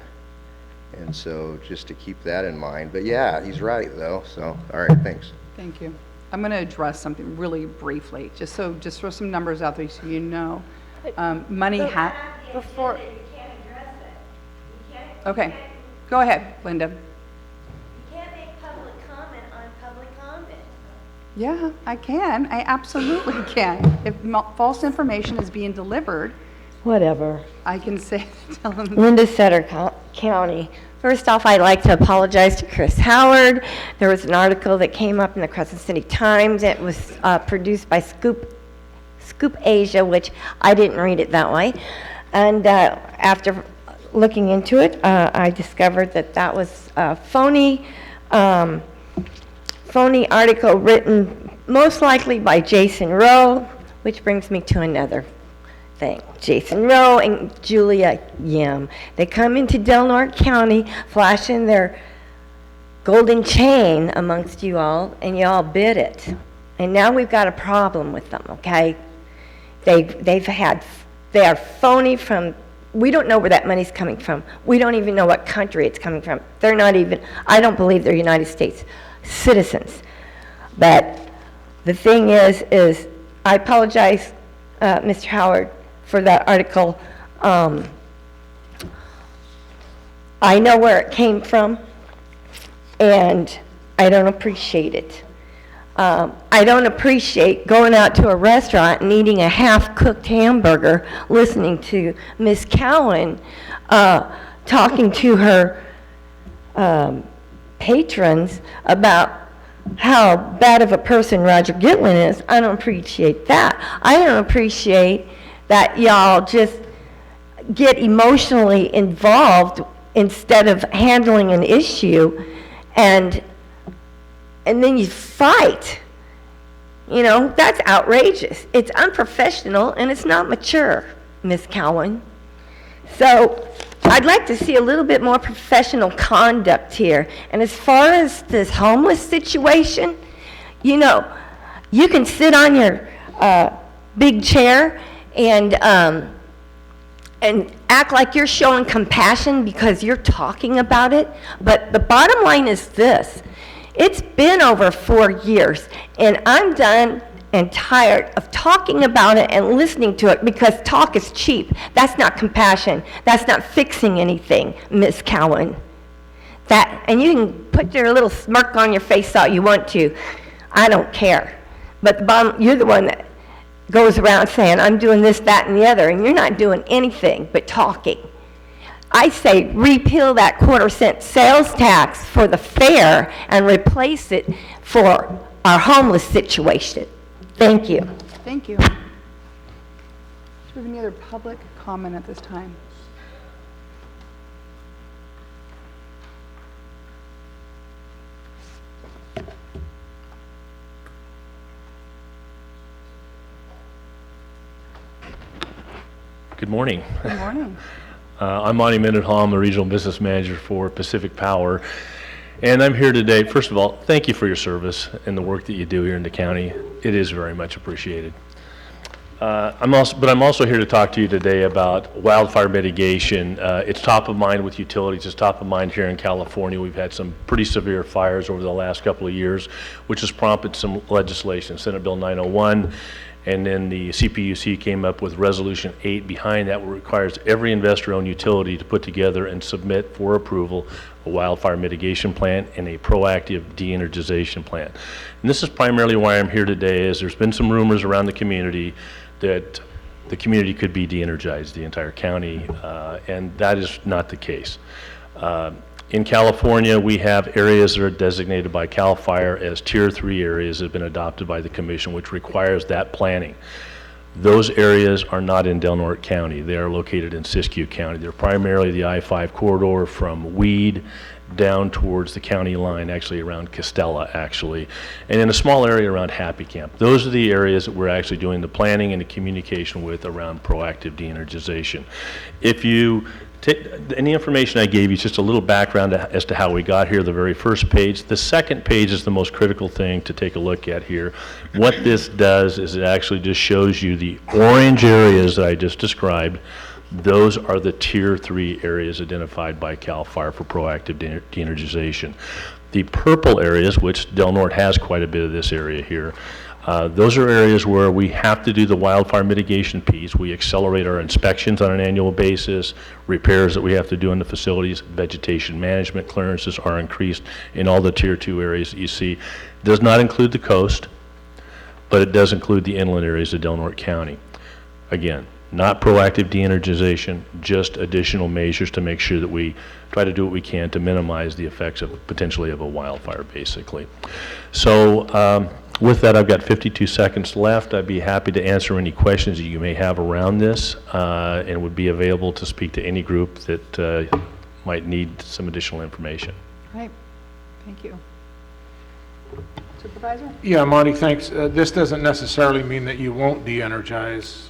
And so just to keep that in mind. But yeah, he's right though. So, all right, thanks. Thank you. I'm going to address something really briefly, just throw some numbers out there so you know. Money before. Okay, go ahead, Linda. You can't make public comment on public comment. Yeah, I can. I absolutely can. If false information is being delivered, Whatever. I can say, tell them. Linda Sutter County. First off, I'd like to apologize to Chris Howard. There was an article that came up in the Crescent City Times. It was produced by Scoop Asia, which I didn't read it that way. And after looking into it, I discovered that that was a phony article written most likely by Jason Rowe, which brings me to another thing. Jason Rowe and Julia Yim. They come into Del Norte County flashing their golden chain amongst you all, and you all bid it. And now we've got a problem with them, okay? They are phony from, we don't know where that money's coming from. We don't even know what country it's coming from. They're not even, I don't believe they're United States citizens. But the thing is I apologize, Mr. Howard, for that article. I know where it came from, and I don't appreciate it. I don't appreciate going out to a restaurant and eating a half-cooked hamburger, listening to Ms. Cowan talking to her patrons about how bad of a person Roger Gitlin is. I don't appreciate that. I don't appreciate that y'all just get emotionally involved instead of handling an issue, and then you fight. You know, that's outrageous. It's unprofessional and it's not mature, Ms. Cowan. So I'd like to see a little bit more professional conduct here. And as far as this homeless situation, you know, you can sit on your big chair and act like you're showing compassion because you're talking about it. But the bottom line is this. It's been over 4 years, and I'm done and tired of talking about it and listening to it because talk is cheap. That's not compassion. That's not fixing anything, Ms. Cowan. And you can put your little smirk on your face all you want to. I don't care. But the bottom, you're the one that goes around saying, I'm doing this, that, and the other, and you're not doing anything but talking. I say repeal that quarter-cent sales tax for the fair and replace it for our homeless situation. Thank you. Thank you. Do we have any other public comment at this time? Good morning. Good morning. I'm Monty Mendenhall. I'm the Regional Business Manager for Pacific Power. And I'm here today, first of all, thank you for your service and the work that you do here in the county. It is very much appreciated. I'm also here to talk to you today about wildfire mitigation. It's top of mind with utilities. It's top of mind here in California. We've had some pretty severe fires over the last couple of years, which has prompted some legislation, Senate Bill 901. And then the CPUC came up with Resolution 8 behind that, which requires every investor-owned utility to put together and submit for approval a wildfire mitigation plan and a proactive de-energization plan. And this is primarily why I'm here today, is there's been some rumors around the community that the community could be de-energized, the entire county, and that is not the case. In California, we have areas that are designated by CAL FIRE as Tier 3 areas that have been adopted by the Commission, which requires that planning. Those areas are not in Del Norte County. They are located in Siskiyou County. They're primarily the I-5 corridor from Weed down towards the county line, actually around Costella, actually, and in a small area around Happy Camp. Those are the areas that we're actually doing the planning and the communication with around proactive de-energization. If you any information I gave you is just a little background as to how we got here, the very first page. The second page is the most critical thing to take a look at here. What this does is it actually just shows you the orange areas that I just described. Those are the Tier 3 areas identified by CAL FIRE for proactive de-energization. The purple areas, which Del Norte has quite a bit of this area here, those are areas where we have to do the wildfire mitigation piece. We accelerate our inspections on an annual basis, repairs that we have to do in the facilities, vegetation management clearances are increased in all the Tier 2 areas that you see. It does not include the coast, but it does include the inland areas of Del Norte County. Again, not proactive de-energization, just additional measures to make sure that we try to do what we can to minimize the effects of potentially of a wildfire, basically. So With that, I've got 52 seconds left. I'd be happy to answer any questions that you may have around this, and would be available to speak to any group that might need some additional information. Right, thank you. Supervisor? Yeah, Monty, thanks. This doesn't necessarily mean that you won't de-energize.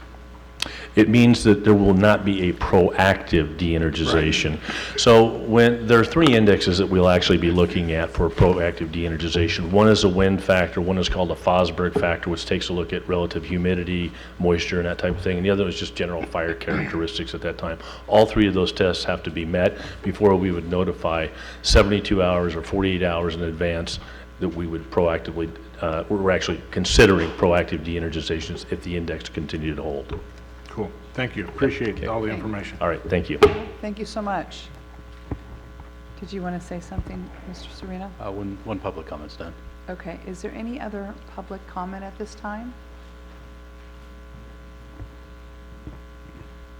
It means that there will not be a proactive de-energization. So there are 3 indexes that we'll actually be looking at for proactive de-energization. One is a wind factor, one is called a Fosberg factor, which takes a look at relative humidity, moisture, and that type of thing, and the other is just general fire characteristics at that time. All 3 of those tests have to be met before we would notify 72 hours or 48 hours in advance that we would proactively, we're actually considering proactive de-energizations if the index continued to hold. Cool. Thank you. Appreciate all the information. All right, thank you. Thank you so much. Did you want to say something, Mr. Serena? One public comment's done. Okay, is there any other public comment at this time?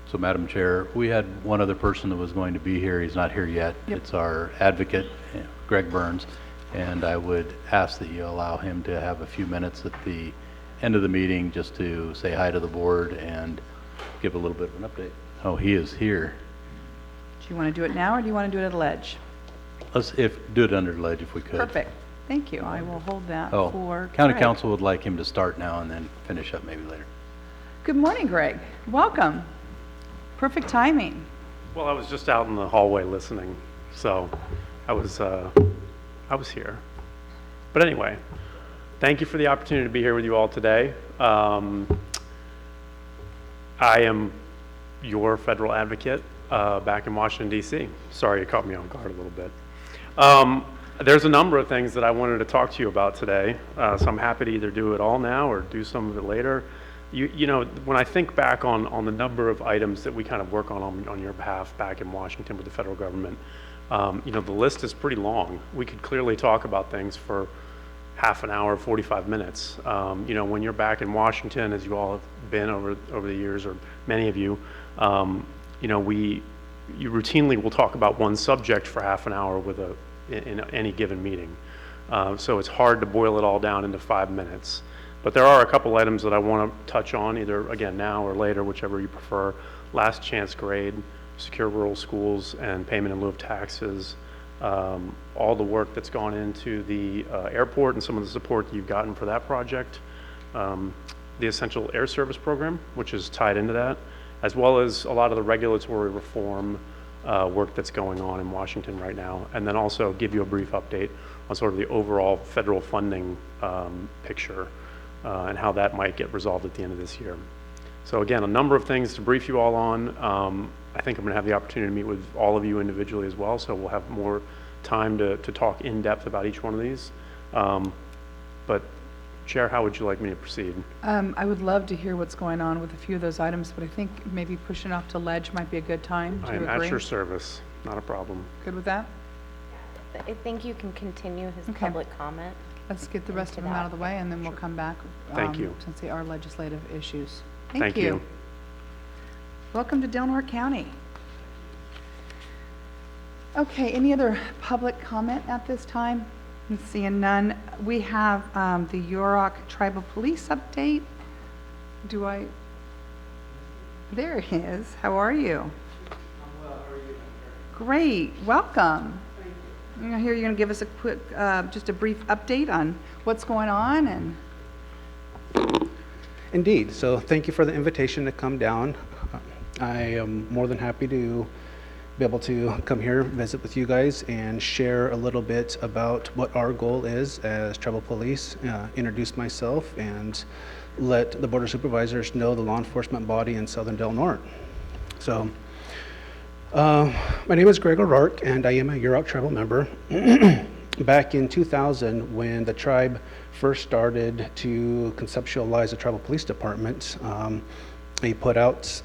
So, Madam Chair, we had one other person that was going to be here. He's not here yet. Yep. It's our advocate, Greg Burns, and I would ask that you allow him to have a few minutes at the end of the meeting just to say hi to the board and give a little bit of an update. Oh, he is here. Do you want to do it now, or do you want to do it at a ledge? Let's do it under ledge if we could. Perfect. Thank you. I will hold that Oh, for County Greg. Council would like him to start now and then finish up maybe later. Good morning, Greg. Welcome. Perfect timing. Well, I was just out in the hallway listening, so I was here. But anyway, thank you for the opportunity to be here with you all today. I am your federal advocate back in Washington, D.C. Sorry you caught me on guard a little bit. There's a number of things that I wanted to talk to you about today, so I'm happy to either do it all now or do some of it later. You know, when I think back on the number of items that we kind of work on your behalf back in Washington with the federal government, you know, the list is pretty long. We could clearly talk about things for half an hour, 45 minutes. You know, when you're back in Washington, as you all have been over the years, or many of you, you know, you routinely will talk about one subject for half an hour in any given meeting. So it's hard to boil it all down into 5 minutes. But there are a couple items that I want to touch on, either again now or later, whichever you prefer. Last chance grade, secure rural schools, and payment in lieu of taxes. All the work that's gone into the airport and some of the support that you've gotten for that project. The Essential Air Service Program, which is tied into that, as well as a lot of the regulatory reform work that's going on in Washington right now. And then also give you a brief update on sort of the overall federal funding picture and how that might get resolved at the end of this year. So again, a number of things to brief you all on. I think I'm going to have the opportunity to meet with all of you individually as well, so we'll have more time to talk in depth about each one of these. But Chair, how would you like me to proceed? I would love to hear what's going on with a few of those items, but I think maybe pushing off to ledge might be a good time. Do I you am agree? at your service, not a problem. Good with that? I think you can continue his Okay. public comment. Let's get the rest of them out of the way, and then we'll come back. Thank you. Since they are legislative issues. Thank you. Welcome to Delaware County. Okay, any other public comment at this time? I'm seeing none. We have the Yurok Tribal Police update. There he is. How are you? I'm well. How are you? Great. Welcome. I hear you're going to give us a quick, just a brief update on what's going on and. Indeed. So thank you for the invitation to come down. I am more than happy to be able to come here, visit with you guys, and share a little bit about what our goal is as tribal police, introduce myself, and let the Board of Supervisors know the law enforcement body in Southern Del Norte. So, my name is Greg O'Rourke, and I am a Yurok tribal member. Back in 2000, when the tribe first started to conceptualize the tribal police department, they put out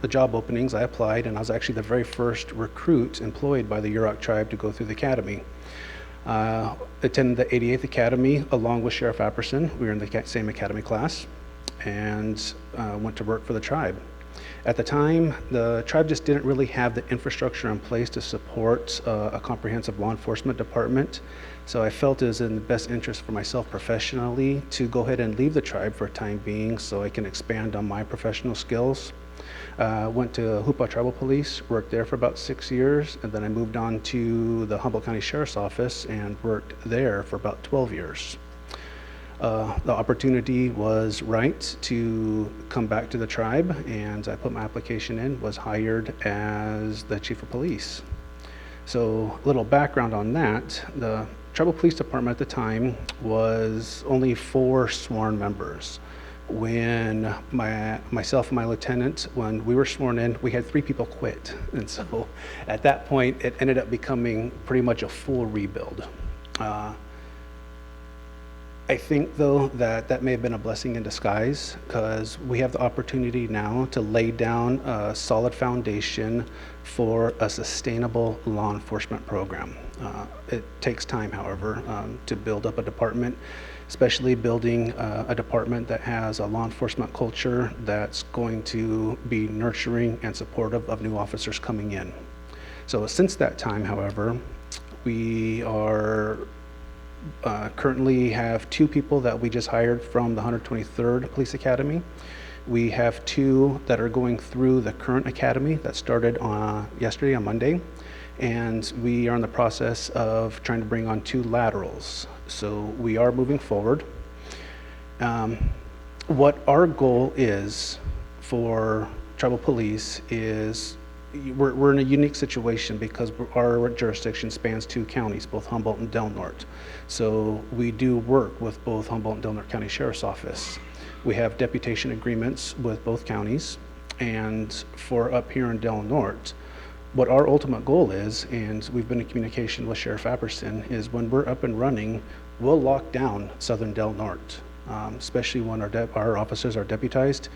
the job openings. I applied, and I was actually the very first recruit employed by the Yurok tribe to go through the academy. Attended the 88th Academy along with Sheriff Apperson. We were in the same academy class, and went to work for the tribe. At the time, the tribe just didn't really have the infrastructure in place to support a comprehensive law enforcement department. So I felt it was in the best interest for myself professionally to go ahead and leave the tribe for a time being so I can expand on my professional skills. Went to Hoopa Tribal Police, worked there for about 6 years, and then I moved on to the Humboldt County Sheriff's Office and worked there for about 12 years. The opportunity was right to come back to the tribe, and I put my application in, was hired as the chief of police. So a little background on that, the Tribal Police Department at the time was only 4 sworn members. When myself and my lieutenant, when we were sworn in, we had 3 people quit. And so at that point, it ended up becoming pretty much a full rebuild. I think, though, that may have been a blessing in disguise because we have the opportunity now to lay down a solid foundation for a sustainable law enforcement program. It takes time, however, to build up a department, especially building a department that has a law enforcement culture that's going to be nurturing and supportive of new officers coming in. So since that time, however, we are currently have 2 people that we just hired from the 123rd Police Academy. We have 2 that are going through the current academy that started yesterday on Monday, and we are in the process of trying to bring on 2 laterals. So we are moving forward. What our goal is for tribal police is we're in a unique situation because our jurisdiction spans 2 counties, both Humboldt and Del Norte. So we do work with both Humboldt and Del Norte County Sheriff's Office. We have deputation agreements with both counties, and for up here in Del Norte, what our ultimate goal is, and we've been in communication with Sheriff Apperson, is when we're up and running, we'll lock down southern Del Norte, especially when our officers are deputized.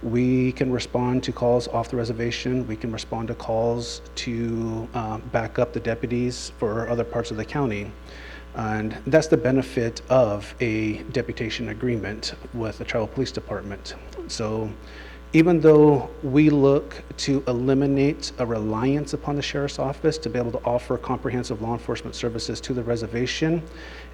We can respond to calls off the reservation. We can respond to calls to back up the deputies for other parts of the county. And that's the benefit of a deputation agreement with the Tribal Police Department. So even though we look to eliminate a reliance upon the Sheriff's Office to be able to offer comprehensive law enforcement services to the reservation,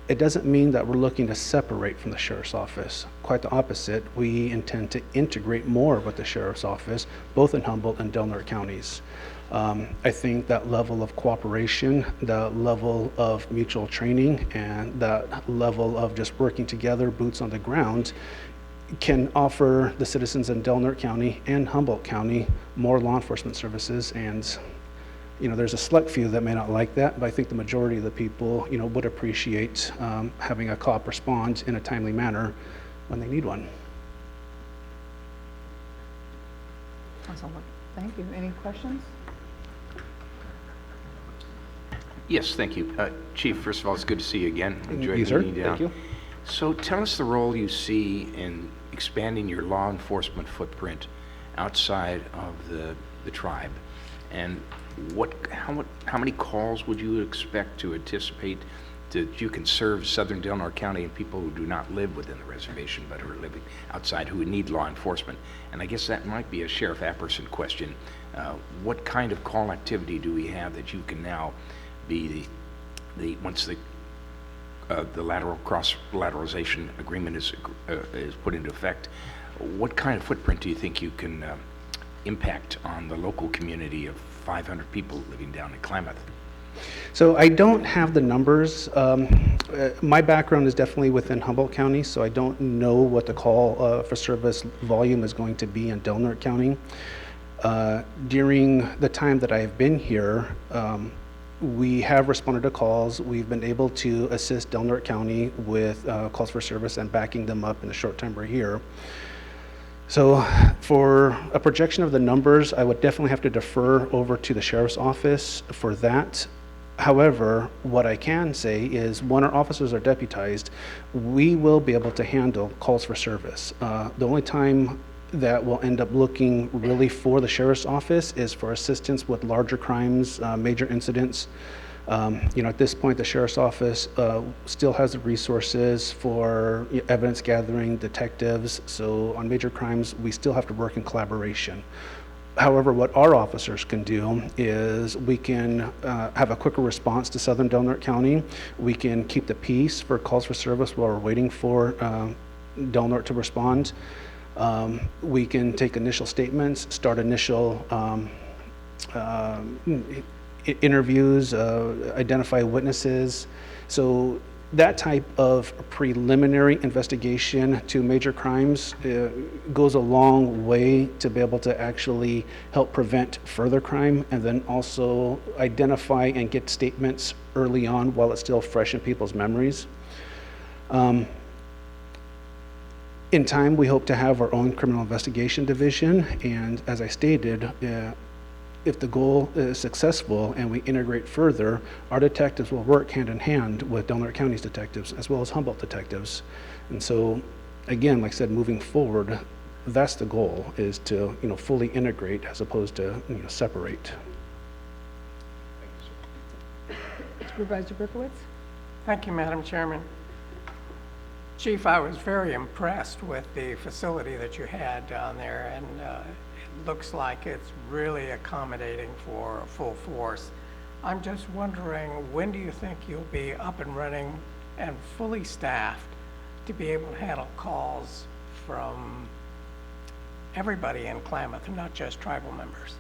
it doesn't mean that we're looking to separate from the Sheriff's Office. Quite the opposite. We intend to integrate more with the Sheriff's Office, both in Humboldt and Del Norte counties. I think that level of cooperation, the level of mutual training, and that level of just working together, boots on the ground, can offer the citizens in Del Norte County and Humboldt County more law enforcement services. And there's a select few that may not like that, but I think the majority of the people, would appreciate having a cop respond in a timely manner when they need one. Awesome. Thank you. Any questions? Yes, thank you. Chief, first of all, it's good to see you again. Enjoyed You, sir. meeting you down. Thank you. So tell us the role you see in expanding your law enforcement footprint outside of the tribe, and how many calls would you expect to anticipate that you can serve southern Del Norte County and people who do not live within the reservation but who are living outside who need law enforcement? And I guess that might be a Sheriff Apperson question. What kind of call activity do we have that you can now be once the lateralization agreement is put into effect? What kind of footprint do you think you can impact on the local community of 500 people living down in Klamath? So I don't have the numbers. My background is definitely within Humboldt County, so I don't know what the call for service volume is going to be in Del Norte County. During the time that I have been here, we have responded to calls. We've been able to assist Del Norte County with calls for service and backing them up in the short time we're here. So for a projection of the numbers, I would definitely have to defer over to the Sheriff's Office for that. However, what I can say is when our officers are deputized, we will be able to handle calls for service. The only time that will end up looking really for the Sheriff's Office is for assistance with larger crimes, major incidents. At this point, the Sheriff's Office still has the resources for evidence gathering, detectives. So on major crimes, we still have to work in collaboration. However, what our officers can do is we can have a quicker response to Southern Del Norte County. We can keep the peace for calls for service while we're waiting for Del Norte to respond. We can take initial statements, start initial interviews, identify witnesses. So that type of preliminary investigation to major crimes goes a long way to be able to actually help prevent further crime, and then also identify and get statements early on while it's still fresh in people's memories. In time, we hope to have our own criminal investigation division, and as I stated, if the goal is successful and we integrate further, our detectives will work hand in hand with Del Norte County's detectives as well as Humboldt detectives. And so, again, like I said, moving forward, that's the goal, is to fully integrate as opposed to separate. Supervisor Berkowitz? Thank you, Madam Chairman. Chief, I was very impressed with the facility that you had down there, and it looks like it's really accommodating for full force. I'm just wondering, when do you think you'll be up and running and fully staffed to be able to handle calls from everybody in Klamath, not just tribal members?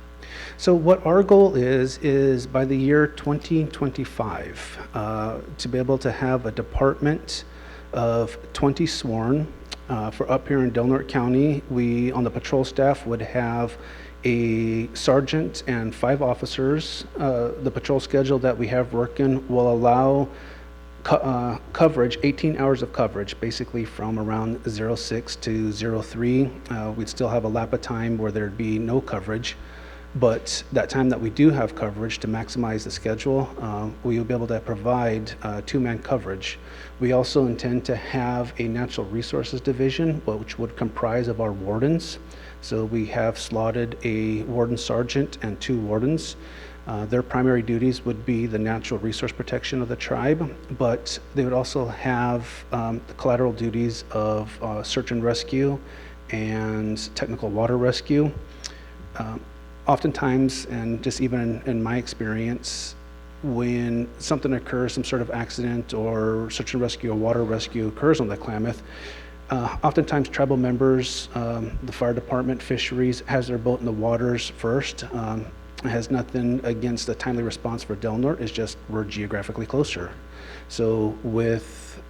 So what our goal is by the year 2025, to be able to have a department of 20 sworn. For up here in Del Norte County, we on the patrol staff would have a sergeant and 5 officers. The patrol schedule that we have working will allow coverage, 18 hours of coverage, basically from around 06 to 03. We'd still have a lap of time where there'd be no coverage. But that time that we do have coverage, to maximize the schedule, we will be able to provide 2-man coverage. We also intend to have a natural resources division, which would comprise of our wardens. So we have slotted a warden sergeant and 2 wardens. Their primary duties would be the natural resource protection of the tribe, but they would also have the collateral duties of search and rescue and technical water rescue. Oftentimes, and just even in my experience, when something occurs, some sort of accident or search and rescue or water rescue occurs on the Klamath, oftentimes tribal members, the fire department, fisheries, has their boat in the waters first. It has nothing against the timely response for Del Norte, it's just we're geographically closer. So with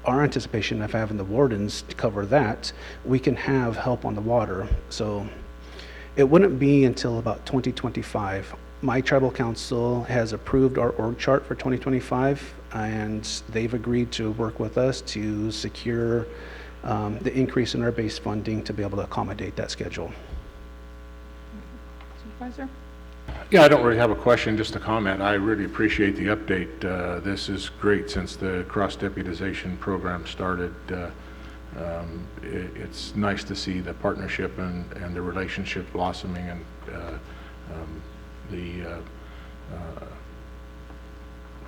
our anticipation of having the wardens to cover that, we can have help on the water. So it wouldn't be until about 2025. My tribal council has approved our org chart for 2025, and they've agreed to work with us to secure the increase in our base funding to be able to accommodate that schedule. Supervisor? Yeah, I don't really have a question, just a comment. I really appreciate the update. This is great since the cross-deputization program started. It's nice to see the partnership and the relationship blossoming, and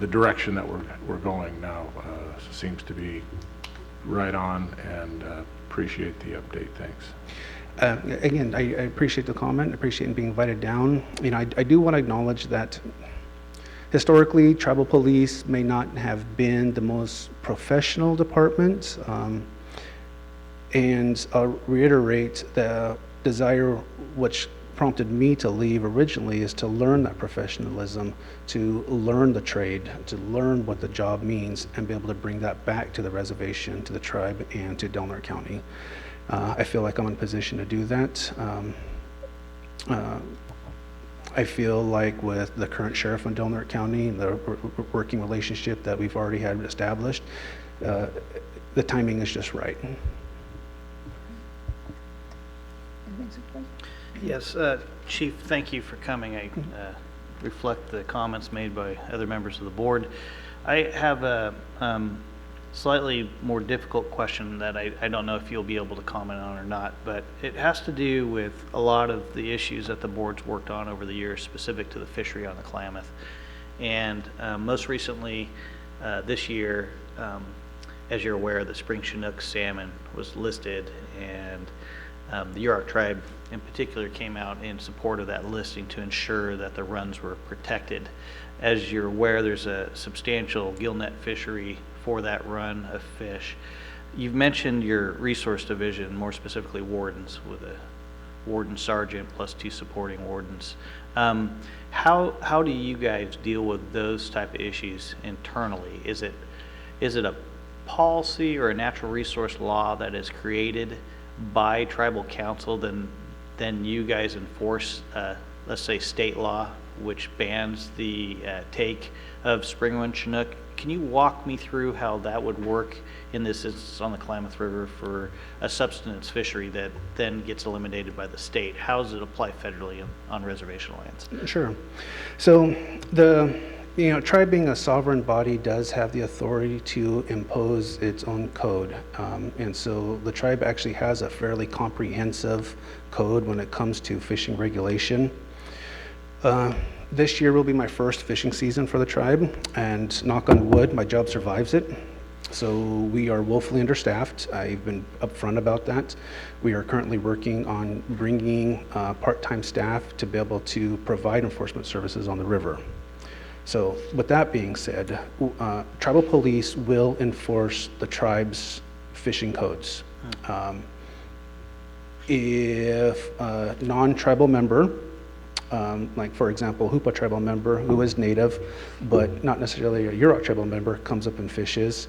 the direction that we're going now seems to be right on, and appreciate the update. Thanks. Again, I appreciate the comment, appreciate being invited down. I do want to acknowledge that historically, tribal police may not have been the most professional department. And I'll reiterate the desire which prompted me to leave originally is to learn that professionalism, to learn the trade, to learn what the job means, and be able to bring that back to the reservation, to the tribe, and to Del Norte County. I feel like I'm in a position to do that. I feel like with the current sheriff in Del Norte County and the working relationship that we've already had established, the timing is just right. Yes, Chief, thank you for coming. I reflect the comments made by other members of the board. I have a slightly more difficult question that I don't know if you'll be able to comment on or not, but it has to do with a lot of the issues that the board's worked on over the years specific to the fishery on the Klamath. And most recently this year, as you're aware, the spring Chinook salmon was listed, and The Yurok tribe in particular came out in support of that listing to ensure that the runs were protected. As you're aware, there's a substantial gillnet fishery for that run of fish. You've mentioned your resource division, more specifically wardens, with a warden sergeant plus 2 supporting wardens. How do you guys deal with those type of issues internally? Is it a policy or a natural resource law that is created by tribal council, then you guys enforce, let's say, state law, which bans the take of springone Chinook? Can you walk me through how that would work in this instance on the Klamath River for a subsistence fishery that then gets eliminated by the state? How does it apply federally on reservation lands? Sure. So the tribe being a sovereign body does have the authority to impose its own code. And so the tribe actually has a fairly comprehensive code when it comes to fishing regulation. This year will be my first fishing season for the tribe, and knock on wood, my job survives it. So we are woefully understaffed. I've been upfront about that. We are currently working on bringing part-time staff to be able to provide enforcement services on the river. So with that being said, tribal police will enforce the tribe's fishing codes. If a non-tribal member, like for example, Hoopa tribal member who is native, but not necessarily a Yurok tribal member, comes up and fishes,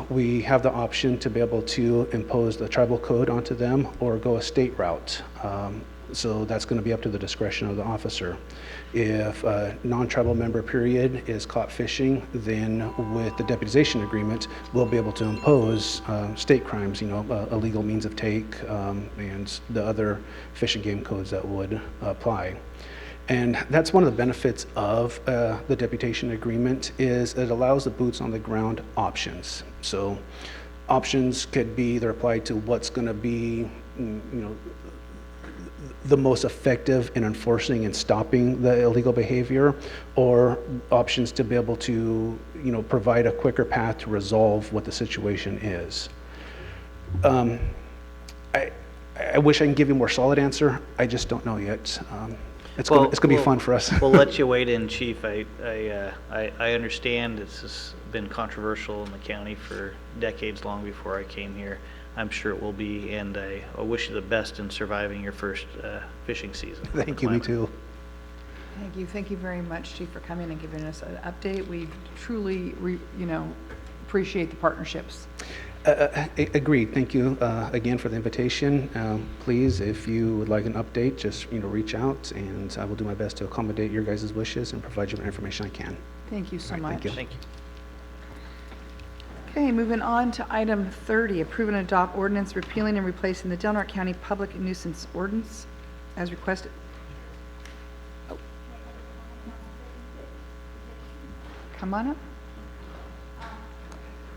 we have the option to be able to impose the tribal code onto them or go a state route. So that's going to be up to the discretion of the officer. If a non-tribal member period is caught fishing, then with the deputization agreement, we'll be able to impose state crimes, illegal means of take, and the other fish and game codes that would apply. And that's one of the benefits of the deputation agreement is it allows the boots on the ground options. So options could be either applied to what's going to be, the most effective in enforcing and stopping the illegal behavior, or options to be able to, provide a quicker path to resolve what the situation is. I wish I can give you a more solid answer. I just don't know yet. It's going to be fun for us. We'll let you wade in, Chief. I understand this has been controversial in the county for decades, long before I came here. I'm sure it will be, and I wish you the best in surviving your first fishing season. Thank you, me too. Thank you very much, Chief, for coming and giving us an update. We truly, appreciate the partnerships. Agreed. Thank you again for the invitation. Please, if you would like an update, just reach out, and I will do my best to accommodate your guys' wishes and provide you the information I can. Thank you so much. Thank you. Thank you. Okay, moving on to item 30, approve and adopt ordinance repealing and replacing the Delaware County Public Nuisance Ordinance as requested. Oh. Come on up.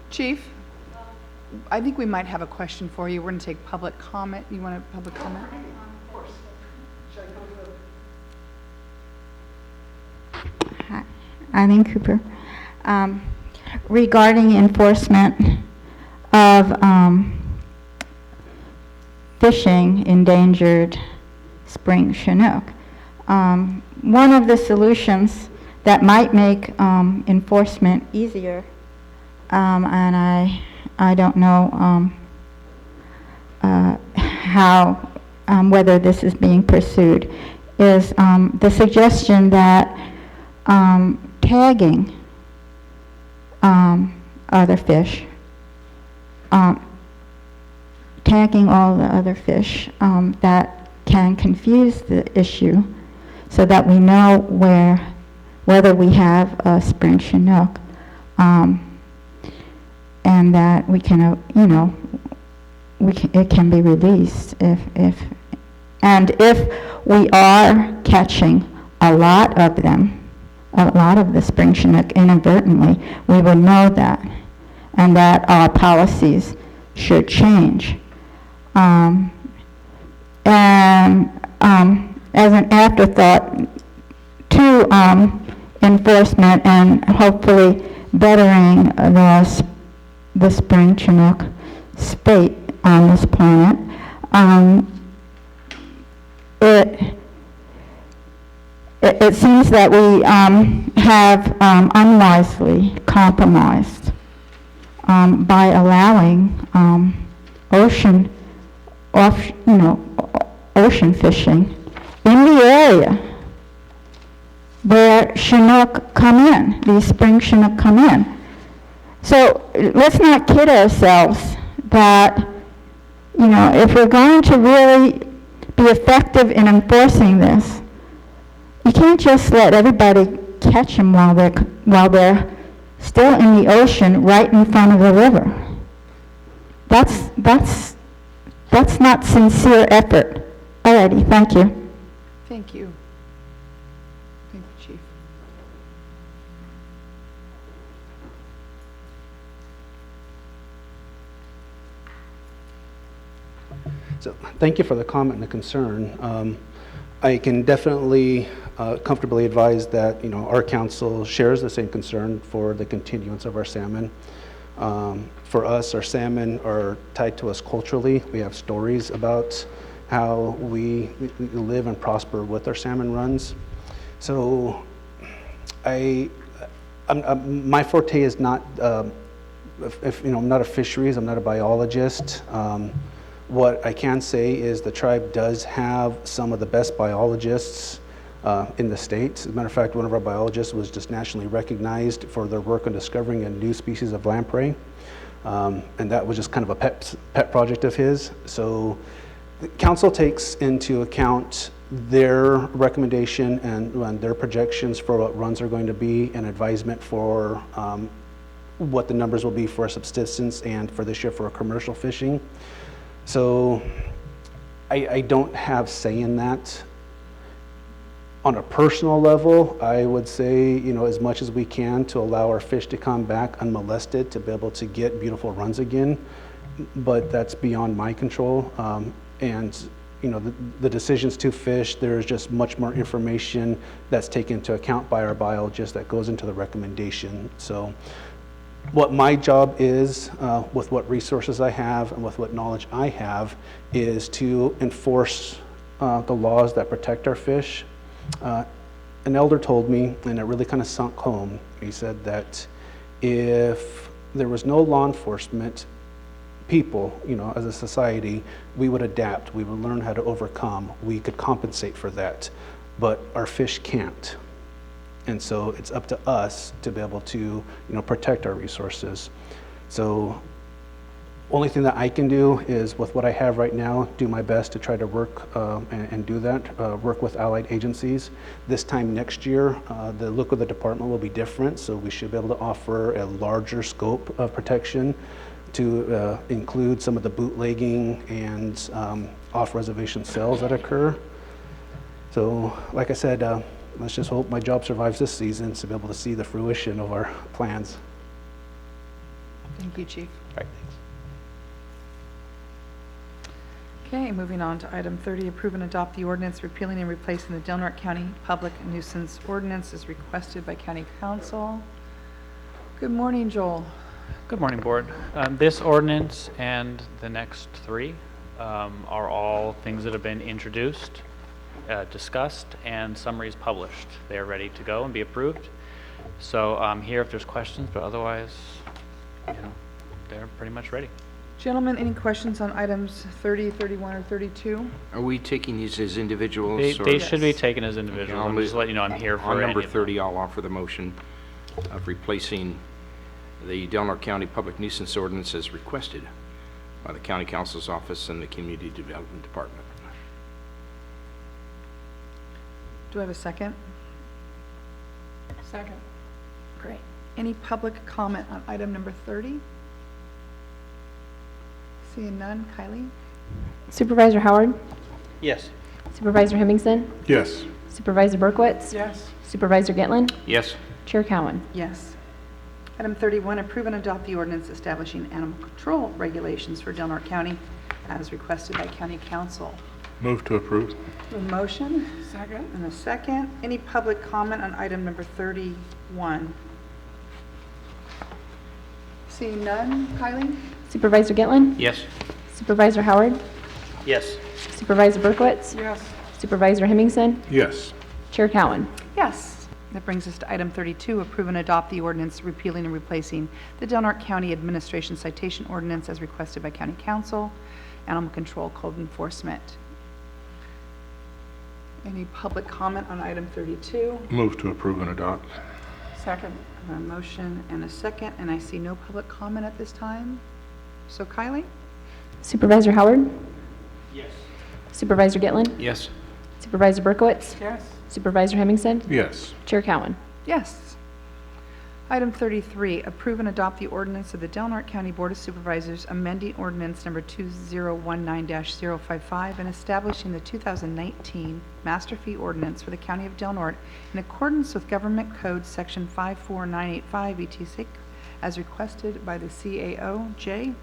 Chief, I think we might have a question for you. We're going to take public comment. You want a public comment? Of course. Should I come to Hi, Eileen Cooper. Regarding enforcement of fishing endangered spring Chinook, one of the solutions that might make enforcement easier, and I don't know how, whether this is being pursued, is the suggestion that tagging other fish, tagging all the other fish that can confuse the issue so that we know whether we have a spring Chinook, and that we can, it can be released if we are catching a lot of them, a lot of the spring Chinook inadvertently, we will know that, and that our policies should change. And as an afterthought to enforcement and hopefully bettering the spring Chinook spate on this planet, it seems that we have unwisely compromised by allowing ocean fishing in the area where Chinook come in, these spring Chinook come in. So let's not kid ourselves that, if we're going to really be effective in enforcing this, you can't just let everybody catch them while they're still in the ocean right in front of the river. That's not sincere effort. Alrighty, thank you. Thank you. Thank you, Chief. So thank you for the comment and the concern. I can definitely comfortably advise that, our council shares the same concern for the continuance of our salmon. For us, our salmon are tied to us culturally. We have stories about how we live and prosper with our salmon runs. So my forte is not, I'm not a fisheries, I'm not a biologist. What I can say is the tribe does have some of the best biologists in the state. As a matter of fact, one of our biologists was just nationally recognized for their work on discovering a new species of lamprey. And that was just kind of a pet project of his. So the council takes into account their recommendation and their projections for what runs are going to be, and advisement for what the numbers will be for subsistence and for this year for commercial fishing. So I don't have say in that. On a personal level, I would say, as much as we can to allow our fish to come back unmolested, to be able to get beautiful runs again, but that's beyond my control. And the decisions to fish, there's just much more information that's taken into account by our biologists that goes into the recommendation. So what my job is, with what resources I have and with what knowledge I have, is to enforce the laws that protect our fish. An elder told me, and it really kind of sunk home, he said that if there was no law enforcement, people, as a society, we would adapt, we would learn how to overcome, we could compensate for that, but our fish can't. And so it's up to us to be able to, protect our resources. So only thing that I can do is, with what I have right now, do my best to try to work and do that, work with allied agencies. This time next year, the look of the department will be different, so we should be able to offer a larger scope of protection to include some of the bootlegging and off-reservation sales that occur. So, like I said, let's just hope my job survives this season to be able to see the fruition of our plans. Thank you, Chief. All right, thanks. Okay, moving on to item 30, approve and adopt the ordinance repealing and replacing the Del Norte County Public Nuisance Ordinance as requested by County Council. Good morning, Joel. Good morning, Board. This ordinance and the next three are all things that have been introduced, discussed, and summaries published. They are ready to go and be approved. So I'm here if there's questions, but otherwise, they're pretty much ready. Gentlemen, any questions on items 30, 31, or 32? Are we taking these as individuals? They should be taken as individuals. I'm just letting you know I'm here for on number any of them. 30, I'll offer the motion of replacing the Del Norte County Public Nuisance Ordinance as requested by the County Council's Office and the Community Development Department. Do I have a second? Second. Great. Any public comment on item number 30? Seeing none. Kylie? Supervisor Howard? Yes. Supervisor Hemmingson? Yes. Supervisor Berkowitz? Yes. Supervisor Gitlin? Yes. Chair Cowan? Yes. Item 31, approve and adopt the ordinance establishing animal control regulations for Del Norte County as requested by County Council. Move to approve. A motion Second. and a second. Any public comment on item number 31? Seeing none. Kylie? Supervisor Gitlin? Yes. Supervisor Howard? Yes. Supervisor Berkowitz? Yes. Supervisor Hemmingson? Yes. Chair Cowan? Yes. That brings us to item 32, approve and adopt the ordinance repealing and replacing the Del Norte County Administration Citation Ordinance as requested by County Council, Animal Control Code Enforcement. Any public comment on item 32? Move to approve and adopt. Second. A motion and a second, and I see no public comment at this time. So Kylie? Supervisor Howard? Yes. Supervisor Gitlin? Yes. Supervisor Berkowitz? Yes. Supervisor Hemmingson? Yes. Chair Cowan? Yes. Item 33, approve and adopt the ordinance of the Del Norte County Board of Supervisors amending ordinance number 2019-055 and establishing the 2019 master fee ordinance for the County of Del Norte in accordance with Government Code Section 54985 ET6 as requested by the CAO. Jay?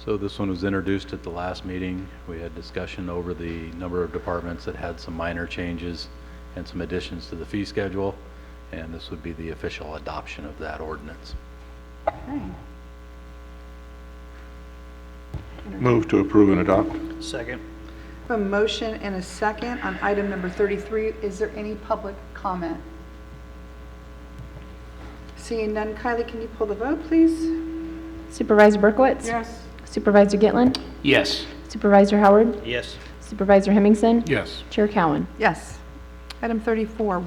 So this one was introduced at the last meeting. We had discussion over the number of departments that had some minor changes and some additions to the fee schedule, and this would be the official adoption of that ordinance. Okay. Move to approve and adopt. Second. A motion and a second on item number 33. Is there any public comment? Seeing none, Kylie, can you pull the vote, please? Supervisor Berkowitz? Yes. Supervisor Gitlin? Yes. Supervisor Howard? Yes. Supervisor Hemmingson? Yes. Chair Cowan? Yes. Item 34,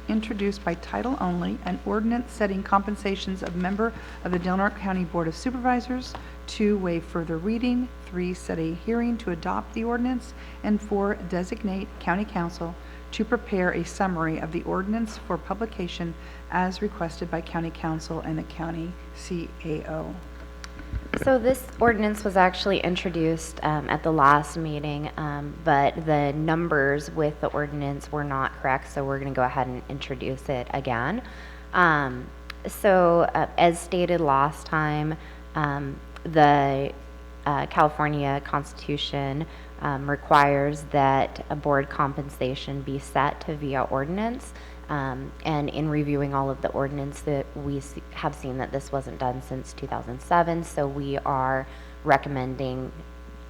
introduced by title only, an ordinance setting compensations of member of the Del Norte County Board of Supervisors. 2, waive further reading. 3, set a hearing to adopt the ordinance. And 4, designate county council to prepare a summary of the ordinance for publication as requested by county council and the county CAO. So this ordinance was actually introduced at the last meeting, but the numbers with the ordinance were not correct, so we're going to go ahead and introduce it again. As stated last time, the California Constitution requires that a board compensation be set to via ordinance. And in reviewing all of the ordinance that we have seen that this wasn't done since 2007, so we are recommending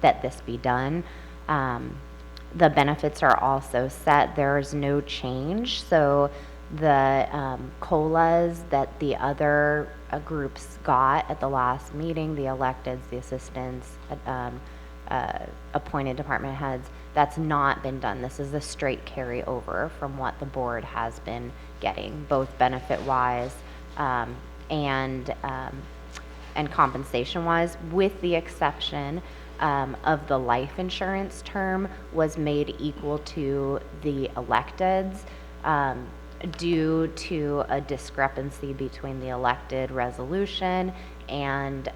that this be done. The benefits are also set. There is no change. So the COLAs that the other groups got at the last meeting, the electeds, the assistants, appointed department heads, that's not been done. This is a straight carryover from what the board has been getting, both benefit-wise and compensation-wise, with the exception of the life insurance term was made equal to the electeds due to a discrepancy between the elected resolution and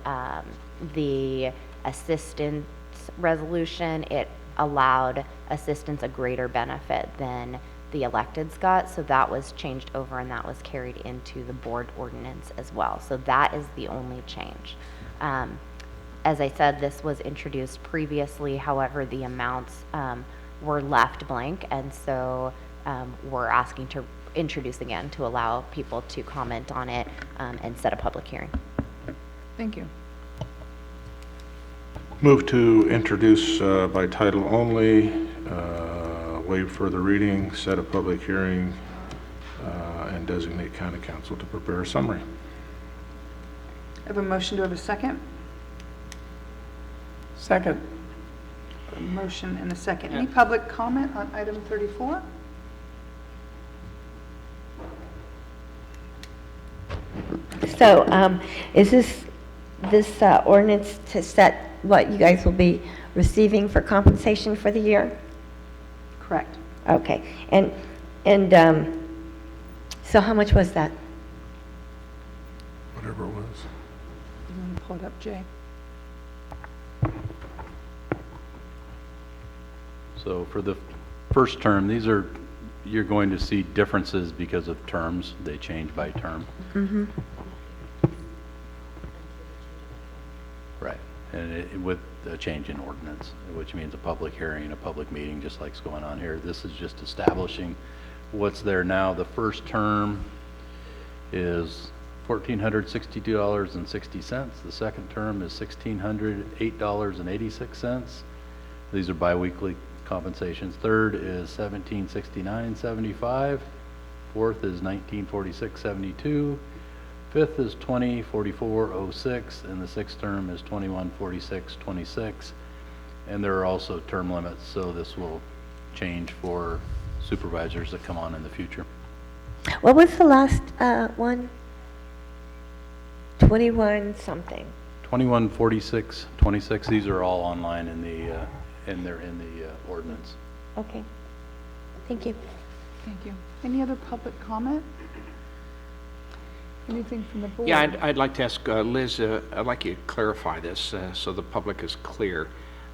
the assistance resolution. It allowed assistants a greater benefit than the electeds got, so that was changed over and that was carried into the board ordinance as well. So that is the only change. As I said, this was introduced previously, however, the amounts were left blank, and so we're asking to introduce again to allow people to comment on it and set a public hearing. Thank you. Move to introduce by title only, waive further reading, set a public hearing, and designate county council to prepare a summary. I have a motion. Do I have a second? Second. A motion and a second. Any public comment on item 34? So, is this ordinance to set what you guys will be receiving for compensation for the year? Correct. Okay, and so how much was that? Whatever it was. You want to pull it up, Jay? So for the first term, you're going to see differences because of terms. They change by term. Mm-hmm. Right. And with a change in ordinance, which means a public hearing, a public meeting, just like what's going on here. This is just establishing what's there now. The first term is $1,462.60. The second term is $1,608.86. These are biweekly compensations. Third is 1769.75. Fourth is 1946.72. Fifth is 2044.06, and the sixth term is 2146.26. And there are also term limits, so this will change for supervisors that come on in the future. What was the last one? 21 something. 2146.26. These are all online in the ordinance. Okay. Thank you. Thank you. Any other public comment? Anything from the board? Yeah, I'd like to ask Liz, I'd like you to clarify this so the public is clear.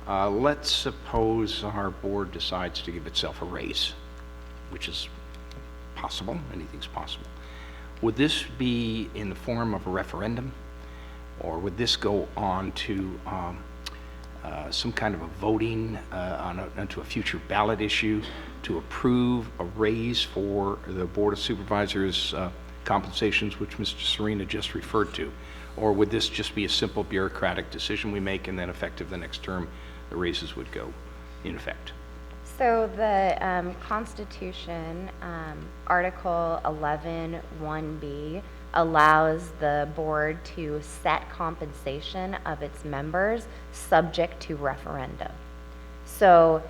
Let's suppose our board decides to give itself a raise, which is possible, anything's possible. Would this be in the form of a referendum, or would this go on to some kind of a voting onto a future ballot issue to approve a raise for the Board of Supervisors compensations, which Mr. Serena just referred to? Or would this just be a simple bureaucratic decision we make, and then effective the next term, the raises would go in effect? So the Constitution, Article 11(1)(b), allows the board to set compensation of its members subject to referendum. So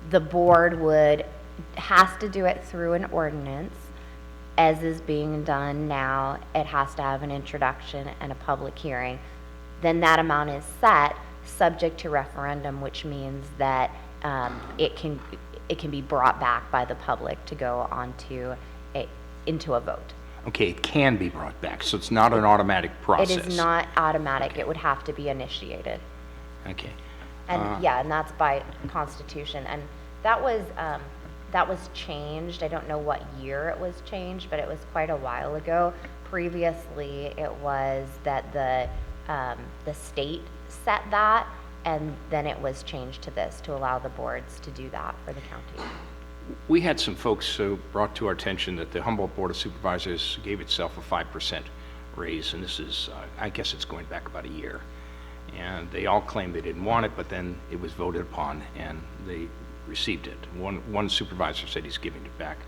the board has to do it through an ordinance, as is being done now. It has to have an introduction and a public hearing. Then that amount is set subject to referendum, which means that it can be brought back by the public to go into a vote. Okay, it can be brought back, so it's not an automatic process. It is not automatic. Okay. It would have to be initiated. Okay. And yeah, and that's by Constitution. And that was changed. I don't know what year it was changed, but it was quite a while ago. Previously, it was that the state set that, and then it was changed to this to allow the boards to do that for the county. We had some folks brought to our attention that the Humboldt Board of Supervisors gave itself a 5% raise, and this is, I guess it's going back about a year. And they all claimed they didn't want it, but then it was voted upon and they received it. One supervisor said he's giving it back.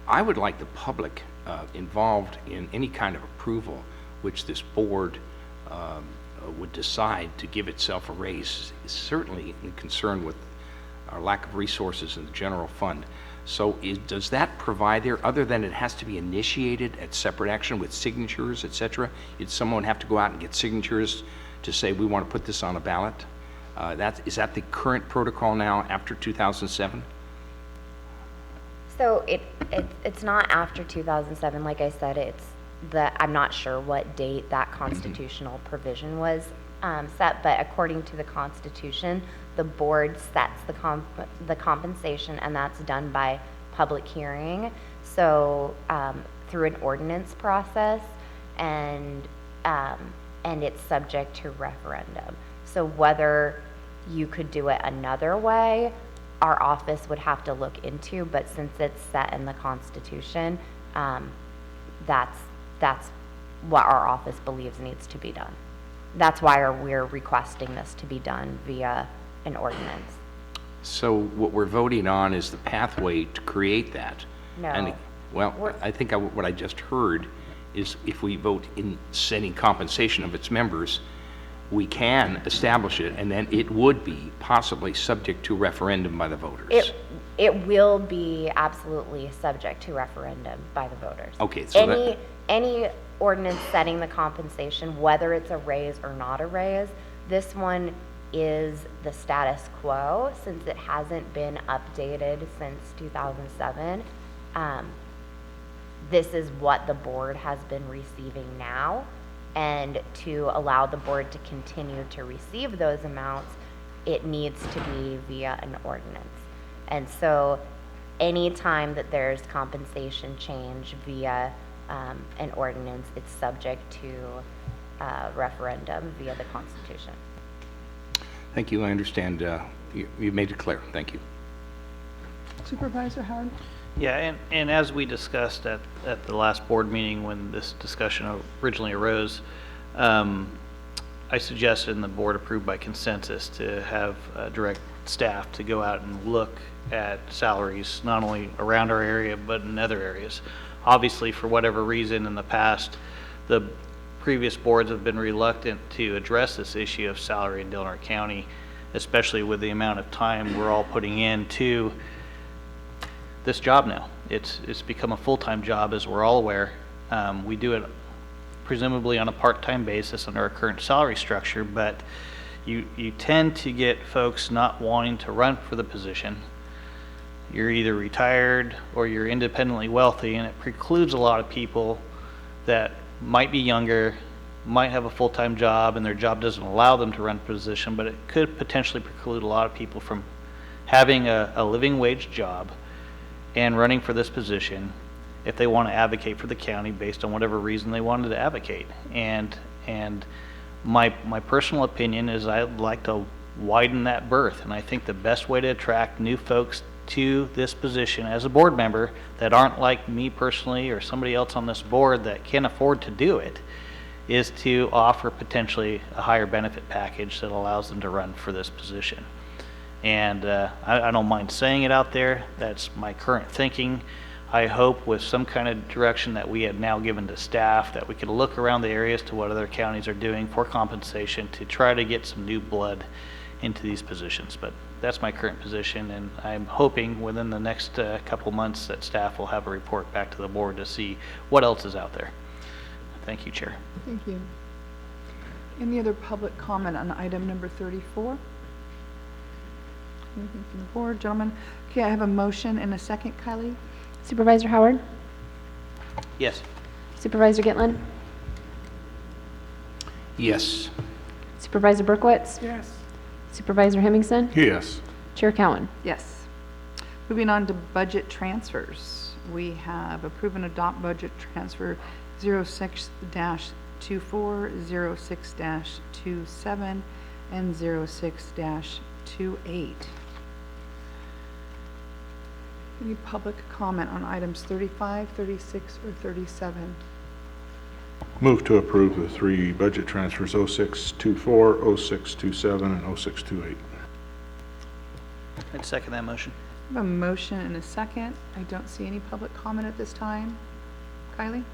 I would like the public involved in any kind of approval which this board would decide to give itself a raise, certainly in concern with our lack of resources in the general fund. So does that provide there, other than it has to be initiated at separate action with signatures, et cetera? Did someone have to go out and get signatures to say we want to put this on a ballot? Is that the current protocol now after 2007? So it's not after 2007. Like I said, I'm not sure what date that constitutional provision was set, but according to the Constitution, the board sets the compensation, and that's done by public hearing. So through an ordinance process, and it's subject to referendum. So whether you could do it another way, our office would have to look into, but since it's set in the Constitution, that's what our office believes needs to be done. That's why we're requesting this to be done via an ordinance. So what we're voting on is the pathway to create that. No. And, well, I think what I just heard is if we vote in setting compensation of its members, we can establish it, and then it would be possibly subject to referendum by the voters. It will be absolutely subject to referendum by the voters. Okay, so any ordinance setting the compensation, whether it's a raise or not a raise, this one is the status quo since it hasn't been updated since 2007. This is what the board has been receiving now, and to allow the board to continue to receive those amounts, it needs to be via an ordinance. And so anytime that there's compensation change via an ordinance, it's subject to referendum via the Constitution. Thank you. I understand. You made it clear. Thank you. Supervisor Howard? Yeah, and as we discussed at the last board meeting when this discussion originally arose, I suggested and the board approved by consensus to have direct staff to go out and look at salaries, not only around our area, but in other areas. Obviously, for whatever reason in the past, the previous boards have been reluctant to address this issue of salary in Delaware County, especially with the amount of time we're all putting into this job now. It's become a full-time job, as we're all aware. We do it presumably on a part-time basis under our current salary structure, but you tend to get folks not wanting to run for the position. You're either retired or you're independently wealthy, and it precludes a lot of people that might be younger, might have a full-time job, and their job doesn't allow them to run for position, but it could potentially preclude a lot of people from having a living wage job and running for this position if they want to advocate for the county based on whatever reason they wanted to advocate. And my personal opinion is I'd like to widen that berth, and I think the best way to attract new folks to this position as a board member that aren't like me personally or somebody else on this board that can afford to do it is to offer potentially a higher benefit package that allows them to run for this position. And I don't mind saying it out there. That's my current thinking. I hope with some kind of direction that we have now given to staff that we could look around the areas to what other counties are doing for compensation to try to get some new blood into these positions. But that's my current position, and I'm hoping within the next couple months that staff will have a report back to the board to see what else is out there. Thank you, Chair. Thank you. Any other public comment on item number 34? Anything from the board, gentlemen? Okay, I have a motion and a second. Kylie? Supervisor Howard? Yes. Supervisor Gitlin? Yes. Supervisor Berkowitz? Yes. Supervisor Hemmingson? Yes. Chair Cowan? Yes. Moving on to budget transfers. We have approve and adopt budget transfer 06-24, 06-27, and 06-28. Any public comment on items 35, 36, or 37? Move to approve the three budget transfers 0624, 0627, and 0628. I'd second that motion. I have a motion and a second. I don't see any public comment at this time. Kylie?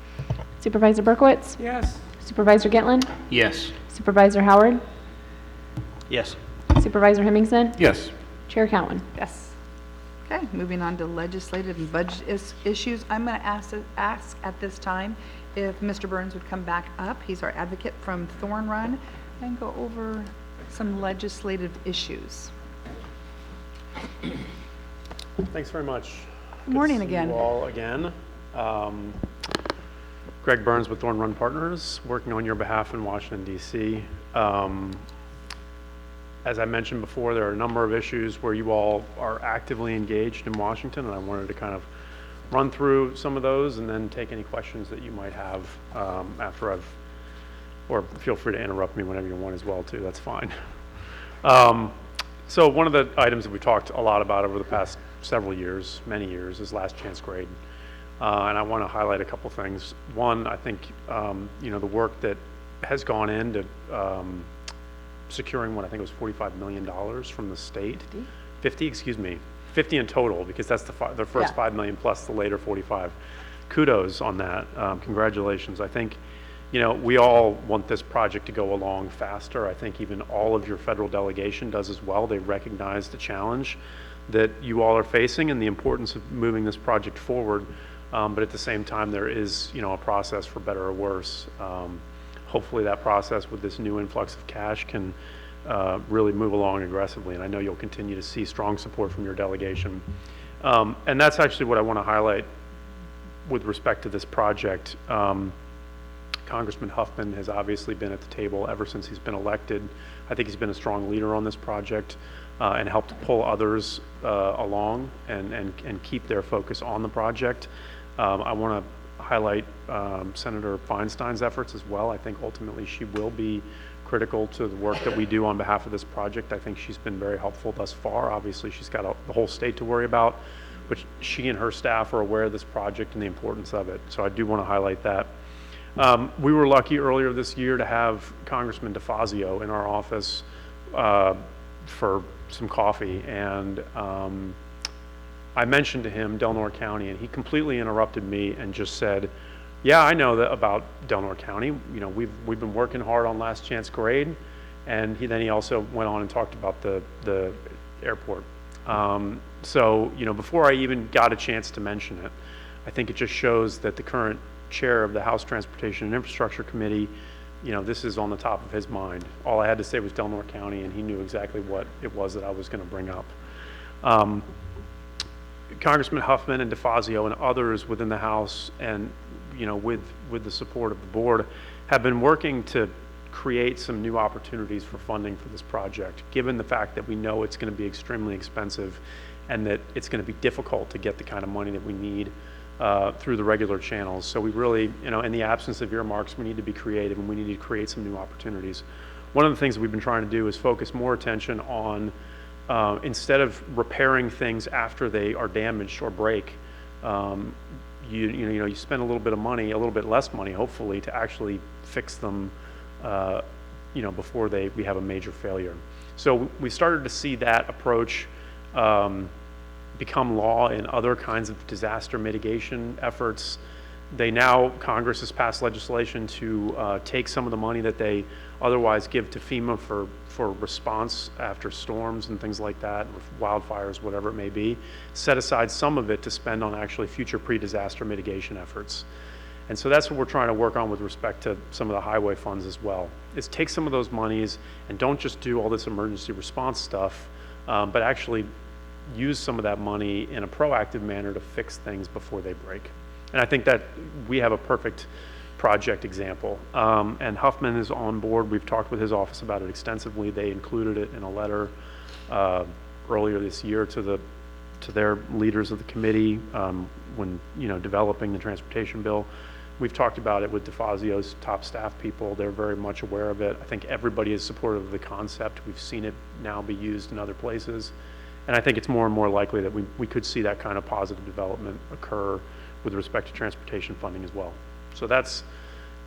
Supervisor Berkowitz? Yes. Supervisor Gitlin? Yes. Supervisor Howard? Yes. Supervisor Hemmingson? Yes. Chair Cowan? Yes. Okay, moving on to legislative and budget issues. I'm going to ask at this time if Mr. Burns would come back up. He's our advocate from Thorn Run, and go over some legislative issues. Thanks very much. Good morning Good to see again. you all again. Greg Burns with Thorn Run Partners, working on your behalf in Washington, D.C. As I mentioned before, there are a number of issues where you all are actively engaged in Washington, and I wanted to kind of run through some of those and then take any questions that you might have after or feel free to interrupt me whenever you want as well too, that's fine. So one of the items that we talked a lot about over the past several years, many years, is last chance grade. And I want to highlight a couple things. One, I think, the work that has gone into securing what I think was $45 million from the state. 50, excuse me. 50 in total, because that's the first 5 million plus the later 45. Kudos on that. Congratulations. I think, we all want this project to go along faster. I think even all of your federal delegation does as well. They recognize the challenge that you all are facing and the importance of moving this project forward. But at the same time, there is, a process for better or worse. Hopefully that process with this new influx of cash can really move along aggressively, and I know you'll continue to see strong support from your delegation. And that's actually what I want to highlight with respect to this project. Congressman Huffman has obviously been at the table ever since he's been elected. I think he's been a strong leader on this project and helped pull others along and keep their focus on the project. I want to highlight Senator Feinstein's efforts as well. I think ultimately she will be critical to the work that we do on behalf of this project. I think she's been very helpful thus far. Obviously, she's got the whole state to worry about, but she and her staff are aware of this project and the importance of it. So I do want to highlight that. We were lucky earlier this year to have Congressman DeFazio in our office for some coffee, and I mentioned to him Delaware County, and he completely interrupted me and just said, yeah, I know that about Delaware County. You know, we've been working hard on last chance grade, and he also went on and talked about the airport. So, you know, before I even got a chance to mention it, I think it just shows that the current chair of the House Transportation and Infrastructure Committee, you know, this is on the top of his mind. All I had to say was Delaware County, and he knew exactly what it was that I was going to bring up. Congressman Huffman and DeFazio and others within the House, and you know, with the support of the board, have been working to create some new opportunities for funding for this project, given the fact that we know it's going to be extremely expensive and that it's going to be difficult to get the kind of money that we need through the regular channels. So we really, you know, in the absence of earmarks, we need to be creative, and we need to create some new opportunities. One of the things that we've been trying to do is focus more attention on instead of repairing things after they are damaged or break, you spend a little bit of money, a little bit less money, hopefully, to actually fix them, you know, before we have a major failure. So we started to see that approach become law in other kinds of disaster mitigation efforts. Congress has passed legislation to take some of the money that they otherwise give to FEMA for response after storms and things like that, wildfires, whatever it may be, set aside some of it to spend on actually future pre-disaster mitigation efforts. And so that's what we're trying to work on with respect to some of the highway funds as well, is take some of those monies and don't just do all this emergency response stuff, but actually use some of that money in a proactive manner to fix things before they break. And I think that we have a perfect project example. And Huffman is on board. We've talked with his office about it extensively. They included it in a letter earlier this year to their leaders of the committee when, you know, developing the transportation bill. We've talked about it with DeFazio's top staff people. They're very much aware of it. I think everybody is supportive of the concept. We've seen it now be used in other places. And I think it's more and more likely that we could see that kind of positive development occur with respect to transportation funding as well. So that's,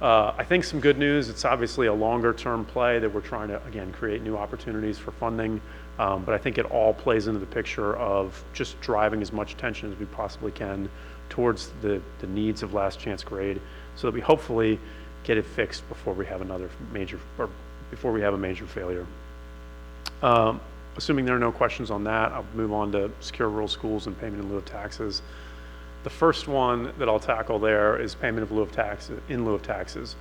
I think, some good news. It's obviously a longer term play that we're trying to, again, create new opportunities for funding. But I think it all plays into the picture of just driving as much attention as we possibly can towards the needs of last chance grade, so that we hopefully get it fixed before we have a major failure. Assuming there are no questions on that, I'll move on to secure rural schools and payment in lieu of taxes. The first one that I'll tackle there is payment in lieu of taxes.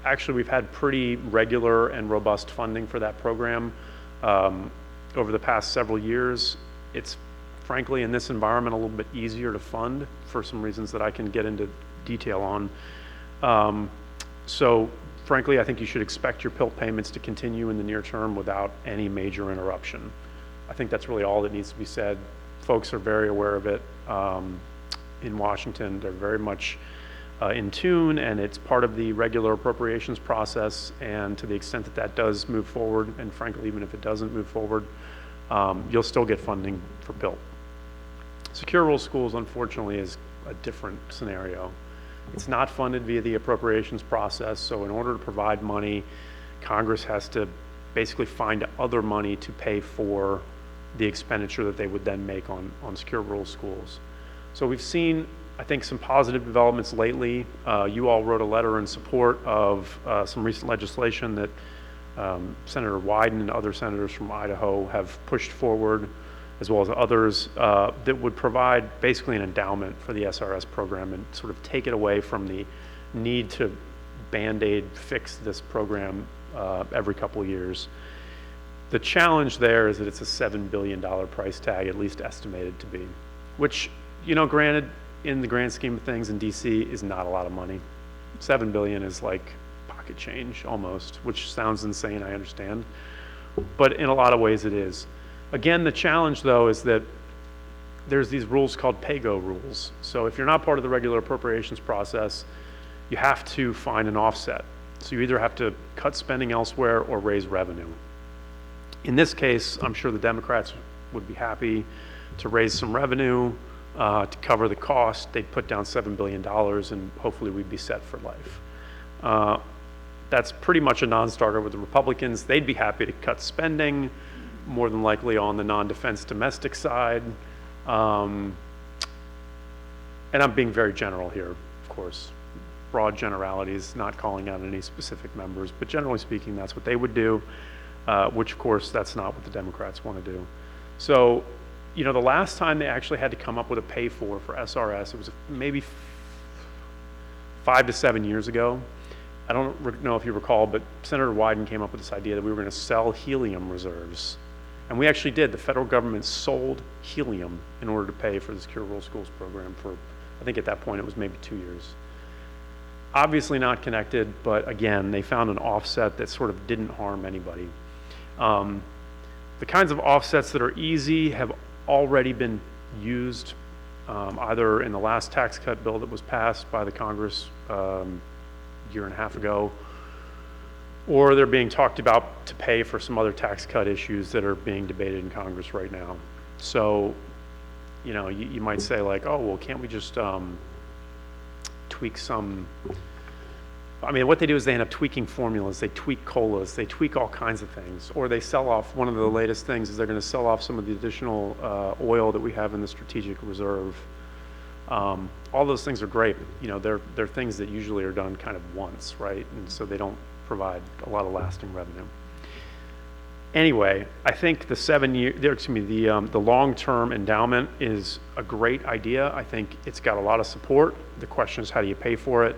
Actually, we've had pretty regular and robust funding for that program over the past several years. It's frankly, in this environment, a little bit easier to fund for some reasons that I can get into detail on. So frankly, I think you should expect your PILT payments to continue in the near term without any major interruption. I think that's really all that needs to be said. Folks are very aware of it in Washington. They're very much in tune, and it's part of the regular appropriations process. And to the extent that that does move forward, and frankly, even if it doesn't move forward, you'll still get funding for PILT. Secure rural schools, unfortunately, is a different scenario. It's not funded via the appropriations process, so in order to provide money, Congress has to basically find other money to pay for the expenditure that they would then make on secure rural schools. So we've seen, I think, some positive developments lately. You all wrote a letter in support of some recent legislation that Senator Wyden and other senators from Idaho have pushed forward, as well as others, that would provide basically an endowment for the SRS program and sort of take it away from the need to Band-Aid fix this program every couple of years. The challenge there is that it's a $7 billion price tag, at least estimated to be, which, you know, granted, in the grand scheme of things in DC is not a lot of money. $7 billion is like pocket change almost, which sounds insane, I understand. But in a lot of ways it is. Again, the challenge, though, is that there's these rules called pay-go rules. So if you're not part of the regular appropriations process, you have to find an offset. So you either have to cut spending elsewhere or raise revenue. In this case, I'm sure the Democrats would be happy to raise some revenue to cover the cost. They'd put down $7 billion, and hopefully we'd be set for life. That's pretty much a non-starter with the Republicans. They'd be happy to cut spending, more than likely on the non-defense domestic side. And I'm being very general here, of course. Broad generalities, not calling out any specific members, but generally speaking, that's what they would do, which of course, that's not what the Democrats want to do. So, you know, the last time they actually had to come up with a pay for SRS, it was maybe 5 to 7 years ago. I don't know if you recall, but Senator Wyden came up with this idea that we were going to sell helium reserves. And we actually did. The federal government sold helium in order to pay for the Secure Rural Schools program for, I think at that point it was maybe 2 years. Obviously not connected, but again, they found an offset that sort of didn't harm anybody. The kinds of offsets that are easy have already been used, either in the last tax cut bill that was passed by the Congress year and a half ago, or they're being talked about to pay for some other tax cut issues that are being debated in Congress right now. So, you know, you might say like, oh, well, can't we just tweak some, I mean, what they do is they end up tweaking formulas, they tweak COLAs, they tweak all kinds of things, or they sell off, one of the latest things is they're going to sell off some of the additional oil that we have in the strategic reserve. All those things are great. You know, they're things that usually are done kind of once, right? And so they don't provide a lot of lasting revenue. Anyway, I think the long-term endowment is a great idea. I think it's got a lot of support. The question is, how do you pay for it?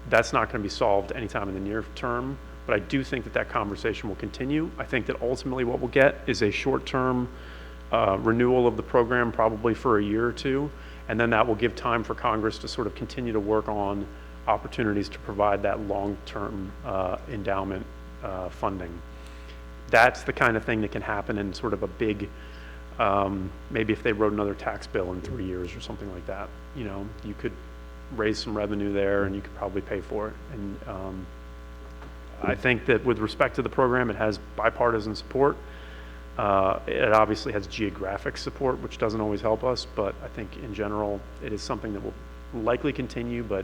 That's not going to be solved anytime in the near term, but I do think that that conversation will continue. I think that ultimately what we'll get is a short-term renewal of the program, probably for a year or two, and then that will give time for Congress to sort of continue to work on opportunities to provide that long-term endowment funding. That's the kind of thing that can happen in sort of a big, maybe if they wrote another tax bill in 3 years or something like that, you know, you could raise some revenue there and you could probably pay for it. And I think that with respect to the program, it has bipartisan support. It obviously has geographic support, which doesn't always help us, but I think in general, it is something that will likely continue, but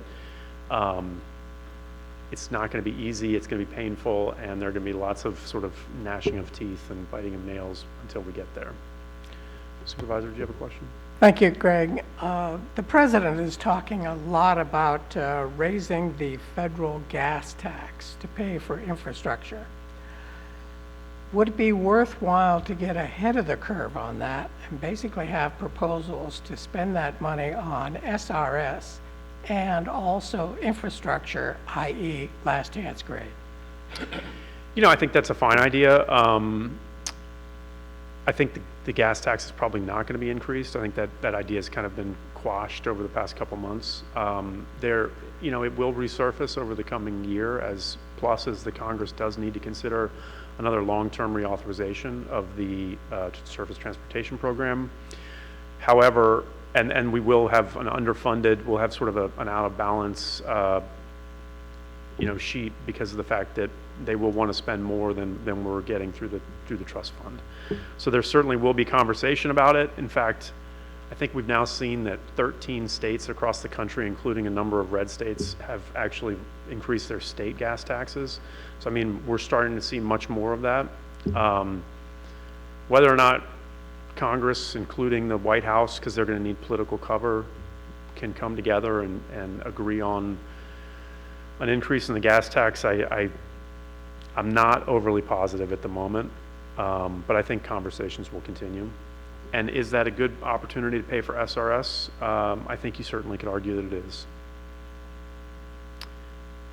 it's not going to be easy, it's going to be painful, and there are going to be lots of sort of gnashing of teeth and biting of nails until we get there. Supervisor, do you have a question? Thank you, Greg. The president is talking a lot about raising the federal gas tax to pay for infrastructure. Would it be worthwhile to get ahead of the curve on that and basically have proposals to spend that money on SRS and also infrastructure, i.e. last chance grade? You know, I think that's a fine idea. I think the gas tax is probably not going to be increased. I think that idea has kind of been quashed over the past couple months. You know, it will resurface over the coming year as the Congress does need to consider another long-term reauthorization of the Surface Transportation Program. However, and we will have an underfunded, we'll have sort of an out of balance, you know, sheet because of the fact that they will want to spend more than we're getting through the trust fund. So there certainly will be conversation about it. In fact, I think we've now seen that 13 states across the country, including a number of red states, have actually increased their state gas taxes. So, I mean, we're starting to see much more of that. Whether or not Congress, including the White House, because they're going to need political cover, can come together and agree on an increase in the gas tax, I'm not overly positive at the moment, but I think conversations will continue. And is that a good opportunity to pay for SRS? I think you certainly could argue that it is.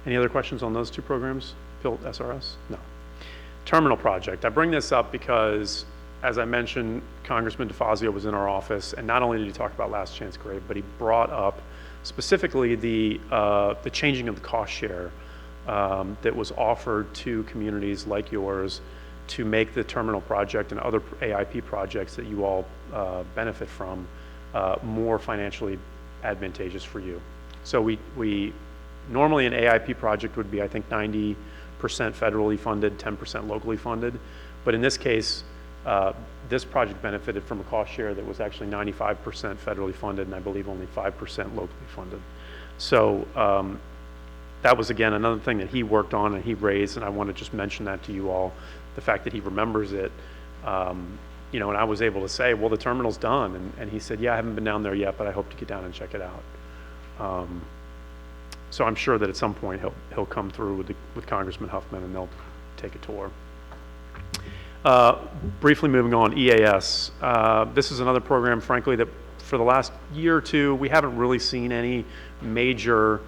Any other questions on those two programs? PILT, SRS? No. Terminal project. I bring this up because, as I mentioned, Congressman DeFazio was in our office, and not only did he talk about last chance grade, but he brought up specifically the changing of the cost share that was offered to communities like yours to make the terminal project and other AIP projects that you all benefit from more financially advantageous for you. So we normally an AIP project would be, I think, 90% federally funded, 10% locally funded. But in this case, this project benefited from a cost share that was actually 95% federally funded and I believe only 5% locally funded. So that was, again, another thing that he worked on and he raised, and I want to just mention that to you all, the fact that he remembers it. You know, and I was able to say, well, the terminal's done. And he said, yeah, I haven't been down there yet, but I hope to get down and check it out. So I'm sure that at some point he'll come through with Congressman Huffman and they'll take a tour. Briefly moving on, EAS. This is another program, frankly, that for the last year or two, we haven't really seen any major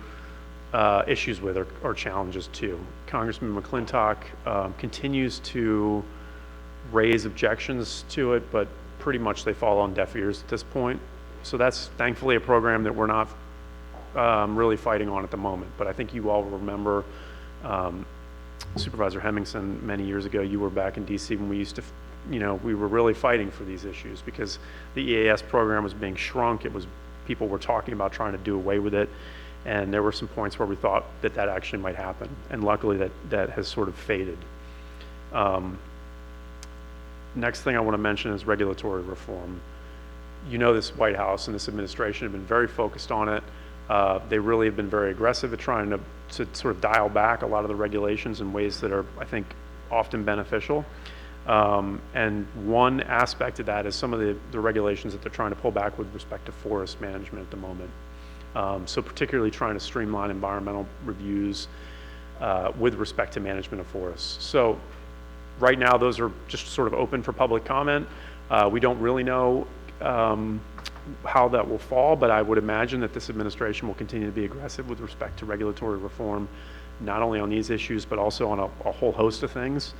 issues with or challenges to. Congressman McClintock continues to raise objections to it, but pretty much they fall on deaf ears at this point. So that's thankfully a program that we're not really fighting on at the moment. But I think you all remember Supervisor Hemmingson many years ago. You were back in DC when we used to, you know, we were really fighting for these issues because the EAS program was being shrunk. It was, people were talking about trying to do away with it. And there were some points where we thought that that actually might happen. And luckily that has sort of faded. Next thing I want to mention is regulatory reform. You know, this White House and this administration have been very focused on it. They really have been very aggressive at trying to sort of dial back a lot of the regulations in ways that are, I think, often beneficial. And one aspect of that is some of the regulations that they're trying to pull back with respect to forest management at the moment. So particularly trying to streamline environmental reviews with respect to management of forests. So right now, those are just sort of open for public comment. We don't really know how that will fall, but I would imagine that this administration will continue to be aggressive with respect to regulatory reform, not only on these issues, but also on a whole host of things.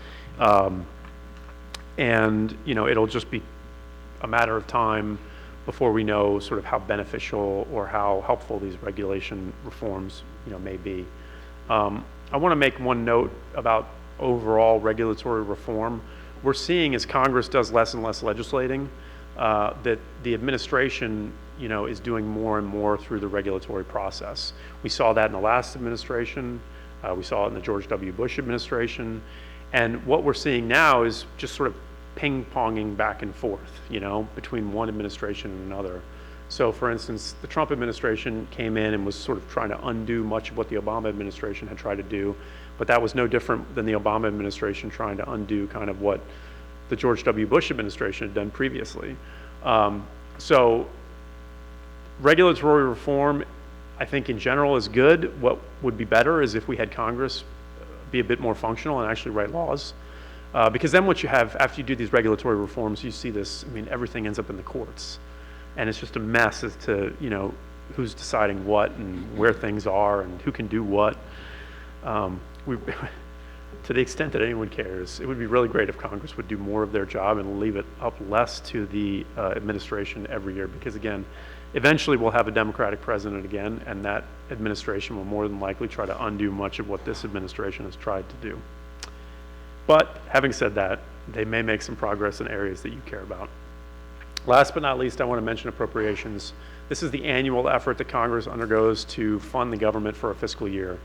And, you know, it'll just be a matter of time before we know sort of how beneficial or how helpful these regulation reforms, you know, may be. I want to make one note about overall regulatory reform. We're seeing as Congress does less and less legislating, that the administration, you know, is doing more and more through the regulatory process. We saw that in the last administration. We saw it in the George W. Bush administration. And what we're seeing now is just sort of ping-ponging back and forth, you know, between one administration and another. So, for instance, the Trump administration came in and was sort of trying to undo much of what the Obama administration had tried to do, but that was no different than the Obama administration trying to undo kind of what the George W. Bush administration had done previously. So, regulatory reform, I think in general is good. What would be better is if we had Congress be a bit more functional and actually write laws. Because then what you have, after you do these regulatory reforms, you see this, I mean, everything ends up in the courts. And it's just a mess as to, you know, who's deciding what and where things are and who can do what. To the extent that anyone cares, it would be really great if Congress would do more of their job and leave it up less to the administration every year. Because again, eventually we'll have a Democratic president again, and that administration will more than likely try to undo much of what this administration has tried to do. But having said that, they may make some progress in areas that you care about. Last but not least, I want to mention appropriations. This is the annual effort that Congress undergoes to fund the government for a fiscal year.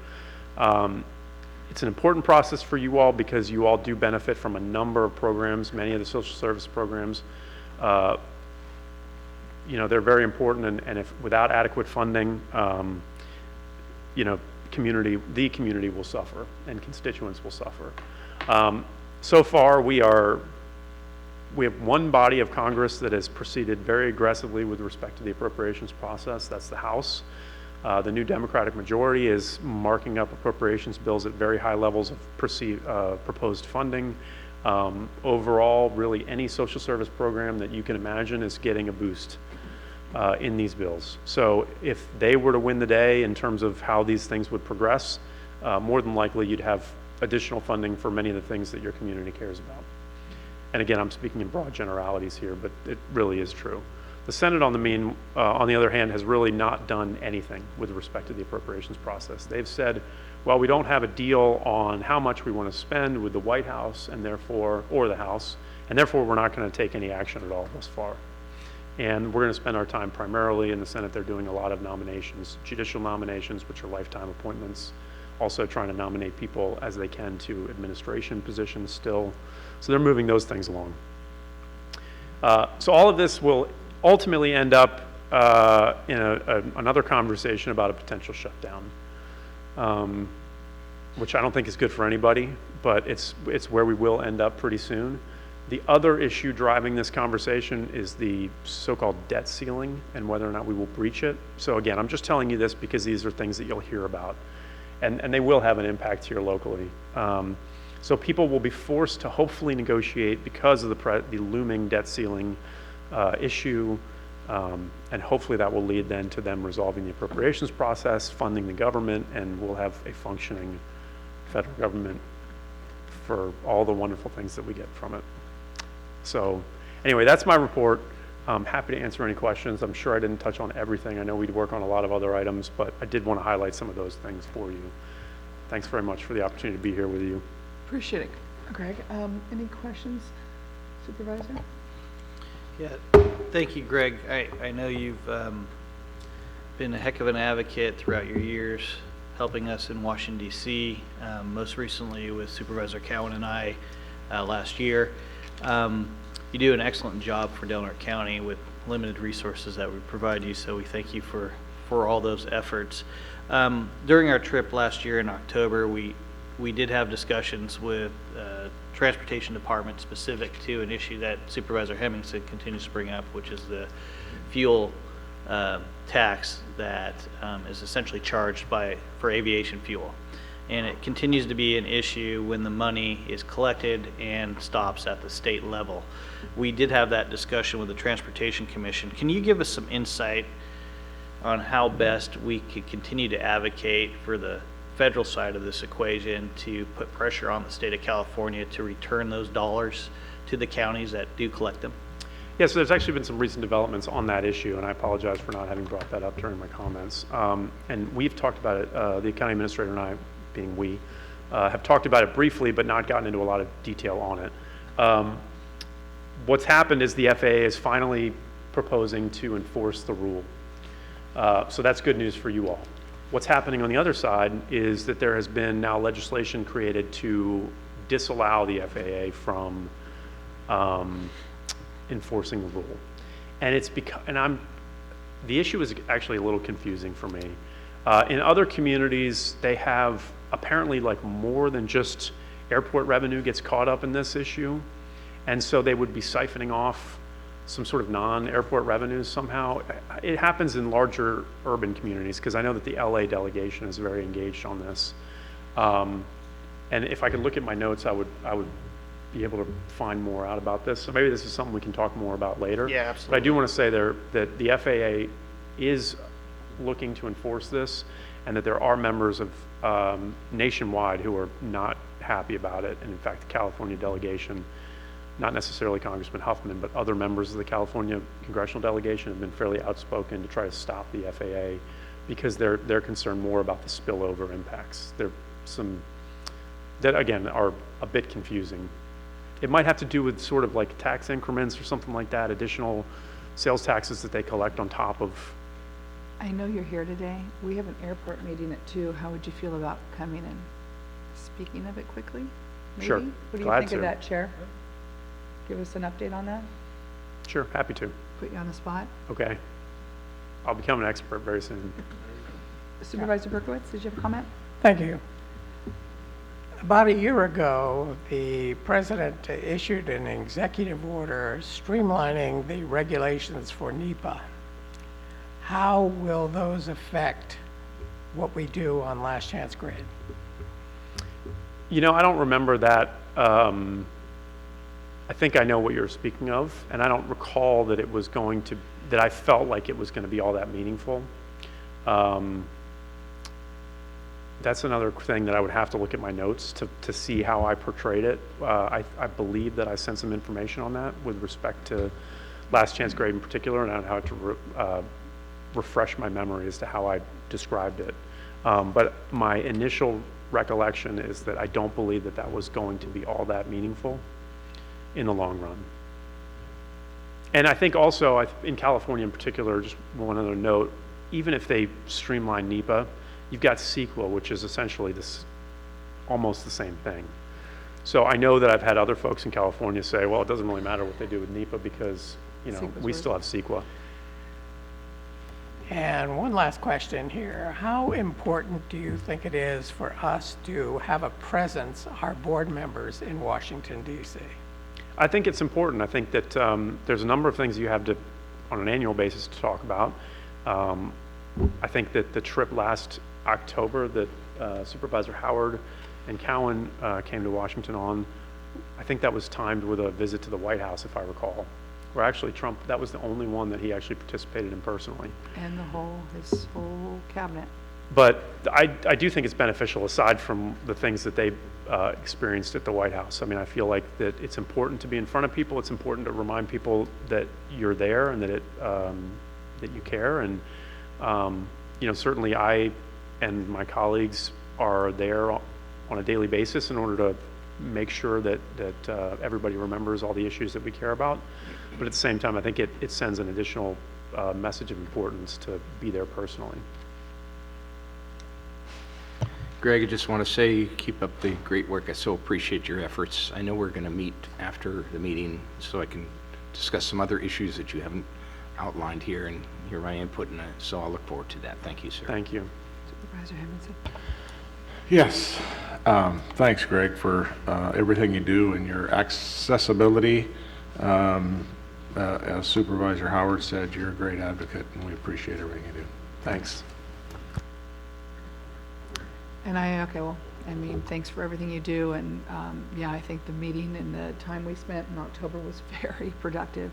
It's an important process for you all because you all do benefit from a number of programs, many of the social service programs. You know, they're very important, and if without adequate funding, you know, the community will suffer and constituents will suffer. So far, we have one body of Congress that has proceeded very aggressively with respect to the appropriations process. That's the House. The new Democratic majority is marking up appropriations bills at very high levels of proposed funding. Overall, really any social service program that you can imagine is getting a boost in these bills. So if they were to win the day in terms of how these things would progress, more than likely you'd have additional funding for many of the things that your community cares about. And again, I'm speaking in broad generalities here, but it really is true. The Senate, on the other hand, has really not done anything with respect to the appropriations process. They've said, well, we don't have a deal on how much we want to spend with the White House and therefore, or the House, and therefore we're not going to take any action at all thus far. And we're going to spend our time primarily in the Senate. They're doing a lot of nominations, judicial nominations, which are lifetime appointments, also trying to nominate people as they can to administration positions still. So they're moving those things along. So all of this will ultimately end up in another conversation about a potential shutdown. which I don't think is good for anybody, but it's where we will end up pretty soon. The other issue driving this conversation is the so-called debt ceiling and whether or not we will breach it. So again, I'm just telling you this because these are things that you'll hear about, and they will have an impact here locally. So people will be forced to hopefully negotiate because of the looming debt ceiling issue, and hopefully that will lead then to them resolving the appropriations process, funding the government, and we'll have a functioning federal government for all the wonderful things that we get from it. So anyway, that's my report. I'm happy to answer any questions. I'm sure I didn't touch on everything. I know we'd work on a lot of other items, but I did want to highlight some of those things for you. Thanks very much for the opportunity to be here with you. Appreciate it. Greg, any questions, Supervisor? Yeah, thank you, Greg. I know you've been a heck of an advocate throughout your years helping us in Washington, D.C., most recently with Supervisor Cowan and I last year. You do an excellent job for Delaware County with limited resources that we provide you, so we thank you for all those efforts. During our trip last year in October, we did have discussions with Transportation Department specific to an issue that Supervisor Hemmingson continues to bring up, which is the fuel tax that is essentially charged for aviation fuel. And it continues to be an issue when the money is collected and stops at the state level. We did have that discussion with the Transportation Commission. Can you give us some insight on how best we could continue to advocate for the federal side of this equation to put pressure on the state of California to return those dollars to the counties that do collect them? Yeah, so there's actually been some recent developments on that issue, and I apologize for not having brought that up during my comments. And we've talked about it, the county administrator and I, being we, have talked about it briefly, but not gotten into a lot of detail on it. What's happened is the FAA is finally proposing to enforce the rule. So that's good news for you all. What's happening on the other side is that there has been now legislation created to disallow the FAA from enforcing the rule. And it's because, the issue is actually a little confusing for me. In other communities, they have apparently like more than just airport revenue gets caught up in this issue. And so they would be siphoning off some sort of non-airport revenues somehow. It happens in larger urban communities because I know that the LA delegation is very engaged on this. And if I could look at my notes, I would be able to find more out about this. So maybe this is something we can talk more about later. Yeah, absolutely. But I do want to say there that the FAA is looking to enforce this, and that there are members of nationwide who are not happy about it. And in fact, the California delegation, not necessarily Congressman Huffman, but other members of the California congressional delegation have been fairly outspoken to try to stop the FAA because they're concerned more about the spillover impacts. There are some that, again, are a bit confusing. It might have to do with sort of like tax increments or something like that, additional sales taxes that they collect on top of. I know you're here today. We have an airport meeting at 2. How would you feel about coming and speaking of it quickly? Maybe? Sure. What do you Glad think to. of that, Chair? Give us an update on that? Sure, happy to. Put you on the spot. Okay. I'll become an expert very soon. Supervisor Berkowitz, did you have a comment? Thank you. About a year ago, the president issued an executive order streamlining the regulations for NEPA. How will those affect what we do on last chance grid? You know, I don't remember that. I think I know what you're speaking of, and I don't recall that it was going to, that I felt like it was going to be all that meaningful. That's another thing that I would have to look at my notes to see how I portrayed it. I believe that I sent some information on that with respect to last chance grade in particular, and I don't know how to refresh my memory as to how I described it. But my initial recollection is that I don't believe that that was going to be all that meaningful in the long run. And I think also in California in particular, just one other note, even if they streamline NEPA, you've got CEQA, which is essentially this almost the same thing. So I know that I've had other folks in California say, well, it doesn't really matter what they do with NEPA because, you know, we still have CEQA. And one last question here. How important do you think it is for us to have a presence, our board members, in Washington, D.C.? I think it's important. I think that there's a number of things you have to, on an annual basis, to talk about. I think that the trip last October that Supervisor Howard and Cowan came to Washington on, I think that was timed with a visit to the White House, if I recall. Where actually Trump, that was the only one that he actually participated in personally. And his whole cabinet. But I do think it's beneficial, aside from the things that they experienced at the White House. I mean, I feel like that it's important to be in front of people. It's important to remind people that you're there and that that you care. And you know, certainly I and my colleagues are there on a daily basis in order to make sure that everybody remembers all the issues that we care about. But at the same time, I think it sends an additional message of importance to be there personally. Greg, I just want to say, keep up the great work. I so appreciate your efforts. I know we're going to meet after the meeting so I can discuss some other issues that you haven't outlined here and hear my input, and so I'll look forward to that. Thank you, sir. Thank you. Supervisor Hemmingson. Yes, thanks, Greg, for everything you do and your accessibility. As Supervisor Howard said, you're a great advocate, and we appreciate everything you do. Thanks. And I mean, thanks for everything you do. And yeah, I think the meeting and the time we spent in October was very productive,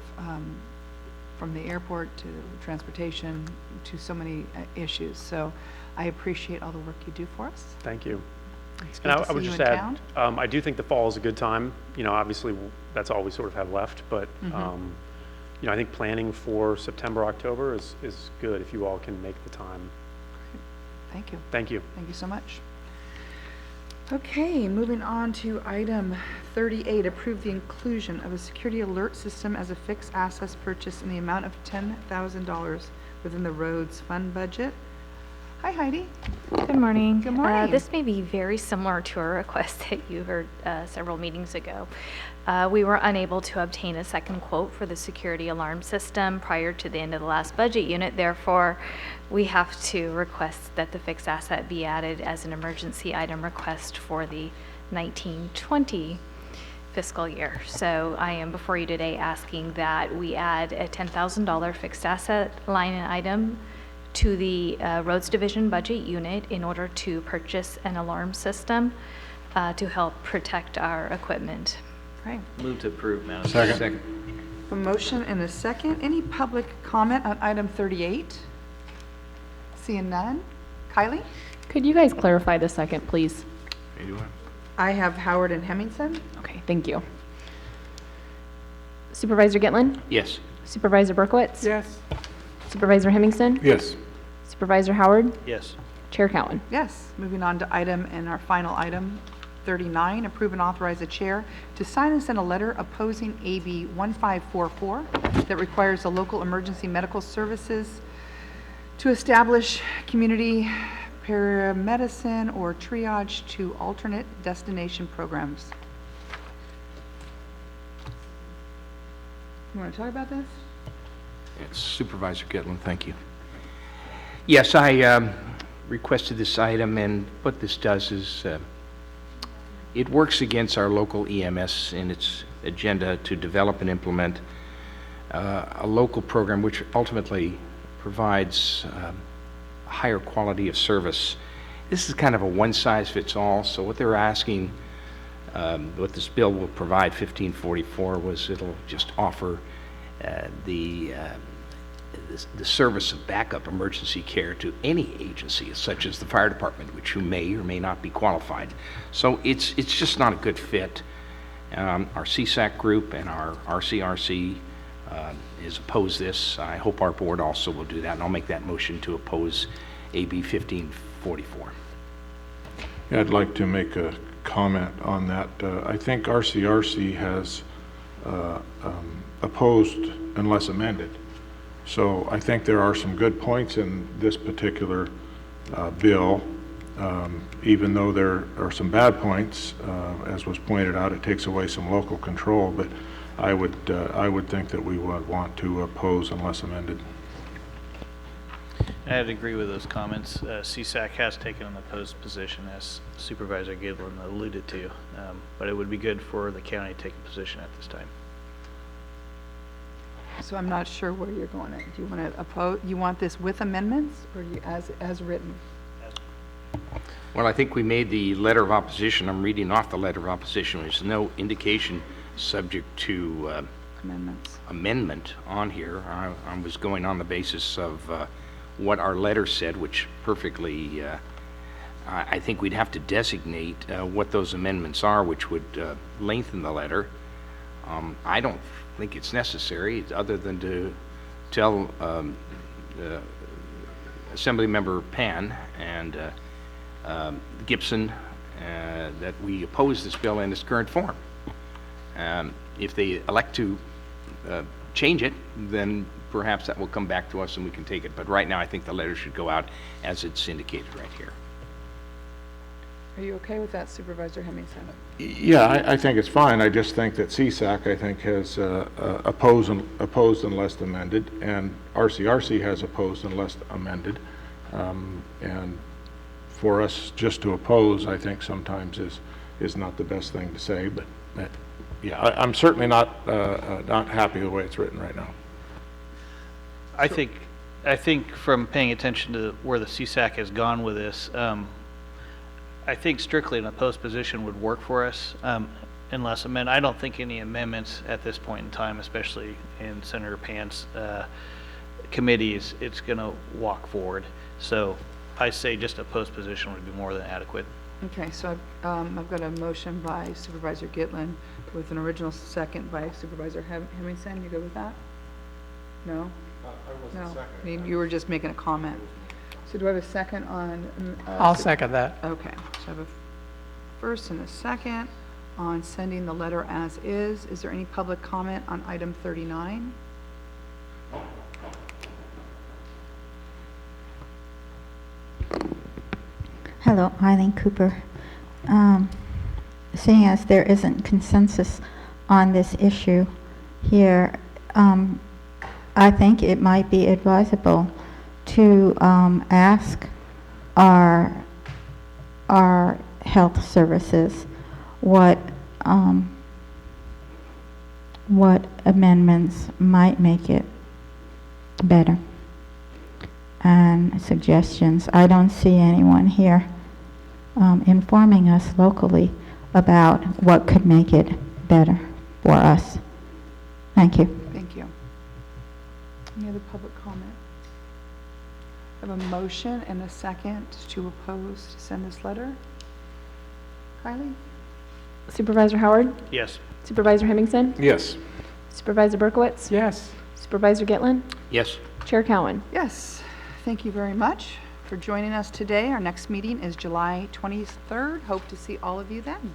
from the airport to transportation to so many issues. So I appreciate all the work you do for us. Thank you. It's And good to I would see you just in add, town. I do think the fall is a good time. You know, obviously that's all we sort of have left, but you know, I think planning for September, October is good if you all can make the time. Thank you. Thank you. Thank you so much. Okay, moving on to item 38, approve the inclusion of a security alert system as a fixed assets purchase in the amount of $10,000 within the roads fund budget. Hi, Heidi. Good morning. Good morning. This may be very similar to a request that you heard several meetings ago. We were unable to obtain a second quote for the security alarm system prior to the end of the last budget unit. Therefore, we have to request that the fixed asset be added as an emergency item request for the 1920 fiscal year. So I am before you today asking that we add a $10,000 fixed asset line item to the Roads Division budget unit in order to purchase an alarm system to help protect our equipment. Right. Move to approve, Madam Chair. Second. A motion and a second. Any public comment on item 38? Seeing none. Kylie? Could you guys clarify the second, please? I have Howard and Hemmingson. Okay, thank you. Supervisor Gitlin? Yes. Supervisor Berkowitz? Yes. Supervisor Hemmingson? Yes. Supervisor Howard? Yes. Chair Cowan? Yes. Moving on to item and our final item, 39, approve and authorize the chair to sign and send a letter opposing AB 1544 that requires the local emergency medical services to establish community paramedicine or triage to alternate destination programs. You want to talk about this? Yes, Supervisor Gitlin, thank you. Yes, I requested this item, and what this does is it works against our local EMS in its agenda to develop and implement a local program which ultimately provides a higher quality of service. This is kind of a one-size-fits-all, so what they're asking, what this bill will provide, 1544, was it'll just offer the service of backup emergency care to any agency, such as the fire department, which who may or may not be qualified. So it's just not a good fit. Our CSAC group and our RCRC is oppose this. I hope our board also will do that, and I'll make that motion to oppose AB 1544. Yeah, I'd like to make a comment on that. I think RCRC has opposed unless amended. So I think there are some good points in this particular bill, even though there are some bad points. As was pointed out, it takes away some local control, but I would think that we would want to oppose unless amended. I'd agree with those comments. CSAC has taken an opposed position, as Supervisor Giblin alluded to, but it would be good for the county to take a position at this time. So I'm not sure where you're going. Do you want to oppose, you want this with amendments or you as written? Well, I think we made the letter of opposition. I'm reading off the letter of opposition. There's no indication subject to amendment on here. I was going on the basis of what our letter said, which perfectly, I think we'd have to designate what those amendments are, which would lengthen the letter. I don't think it's necessary, other than to tell Assemblymember Pan and Gibson that we oppose this bill in its current form. If they elect to change it, then perhaps that will come back to us and we can take it. But right now, I think the letter should go out as it's indicated right here. Are you okay with that, Supervisor Hemmingson? Yeah, I think it's fine. I just think that CSAC, I think, has opposed unless amended, and RCRC has opposed unless amended. And for us just to oppose, I think sometimes is not the best thing to say. But yeah, I'm certainly not happy the way it's written right now. I think from paying attention to where the CSAC has gone with this, I think strictly an opposed position would work for us, unless amended. I don't think any amendments at this point in time, especially in Senator Pan's committees, it's going to walk forward. So I say just a opposed position would be more than adequate. Okay, so I've got a motion by Supervisor Gitlin with an original second by Supervisor Hemmingson. You go with that? No? I wasn't I mean, you were just making a comment. So do I have a second on? I'll second that. Okay, so I have a first and a second on sending the letter as is. Is there any public comment on item 39? Hello, Eileen Cooper. Seeing as there isn't consensus on this issue here, I think it might be advisable to ask our health services what amendments might make it better, and suggestions. I don't see anyone here informing us locally about what could make it better for us. Thank you. Thank you. Any other public comment? I have a motion and a second to oppose to send this letter. Kylie? Supervisor Howard? Yes. Supervisor Hemmingson? Yes. Supervisor Berkowitz? Yes. Supervisor Gitlin? Yes. Chair Cowan? Yes. Thank you very much for joining us today. Our next meeting is July 23rd. Hope to see all of you then.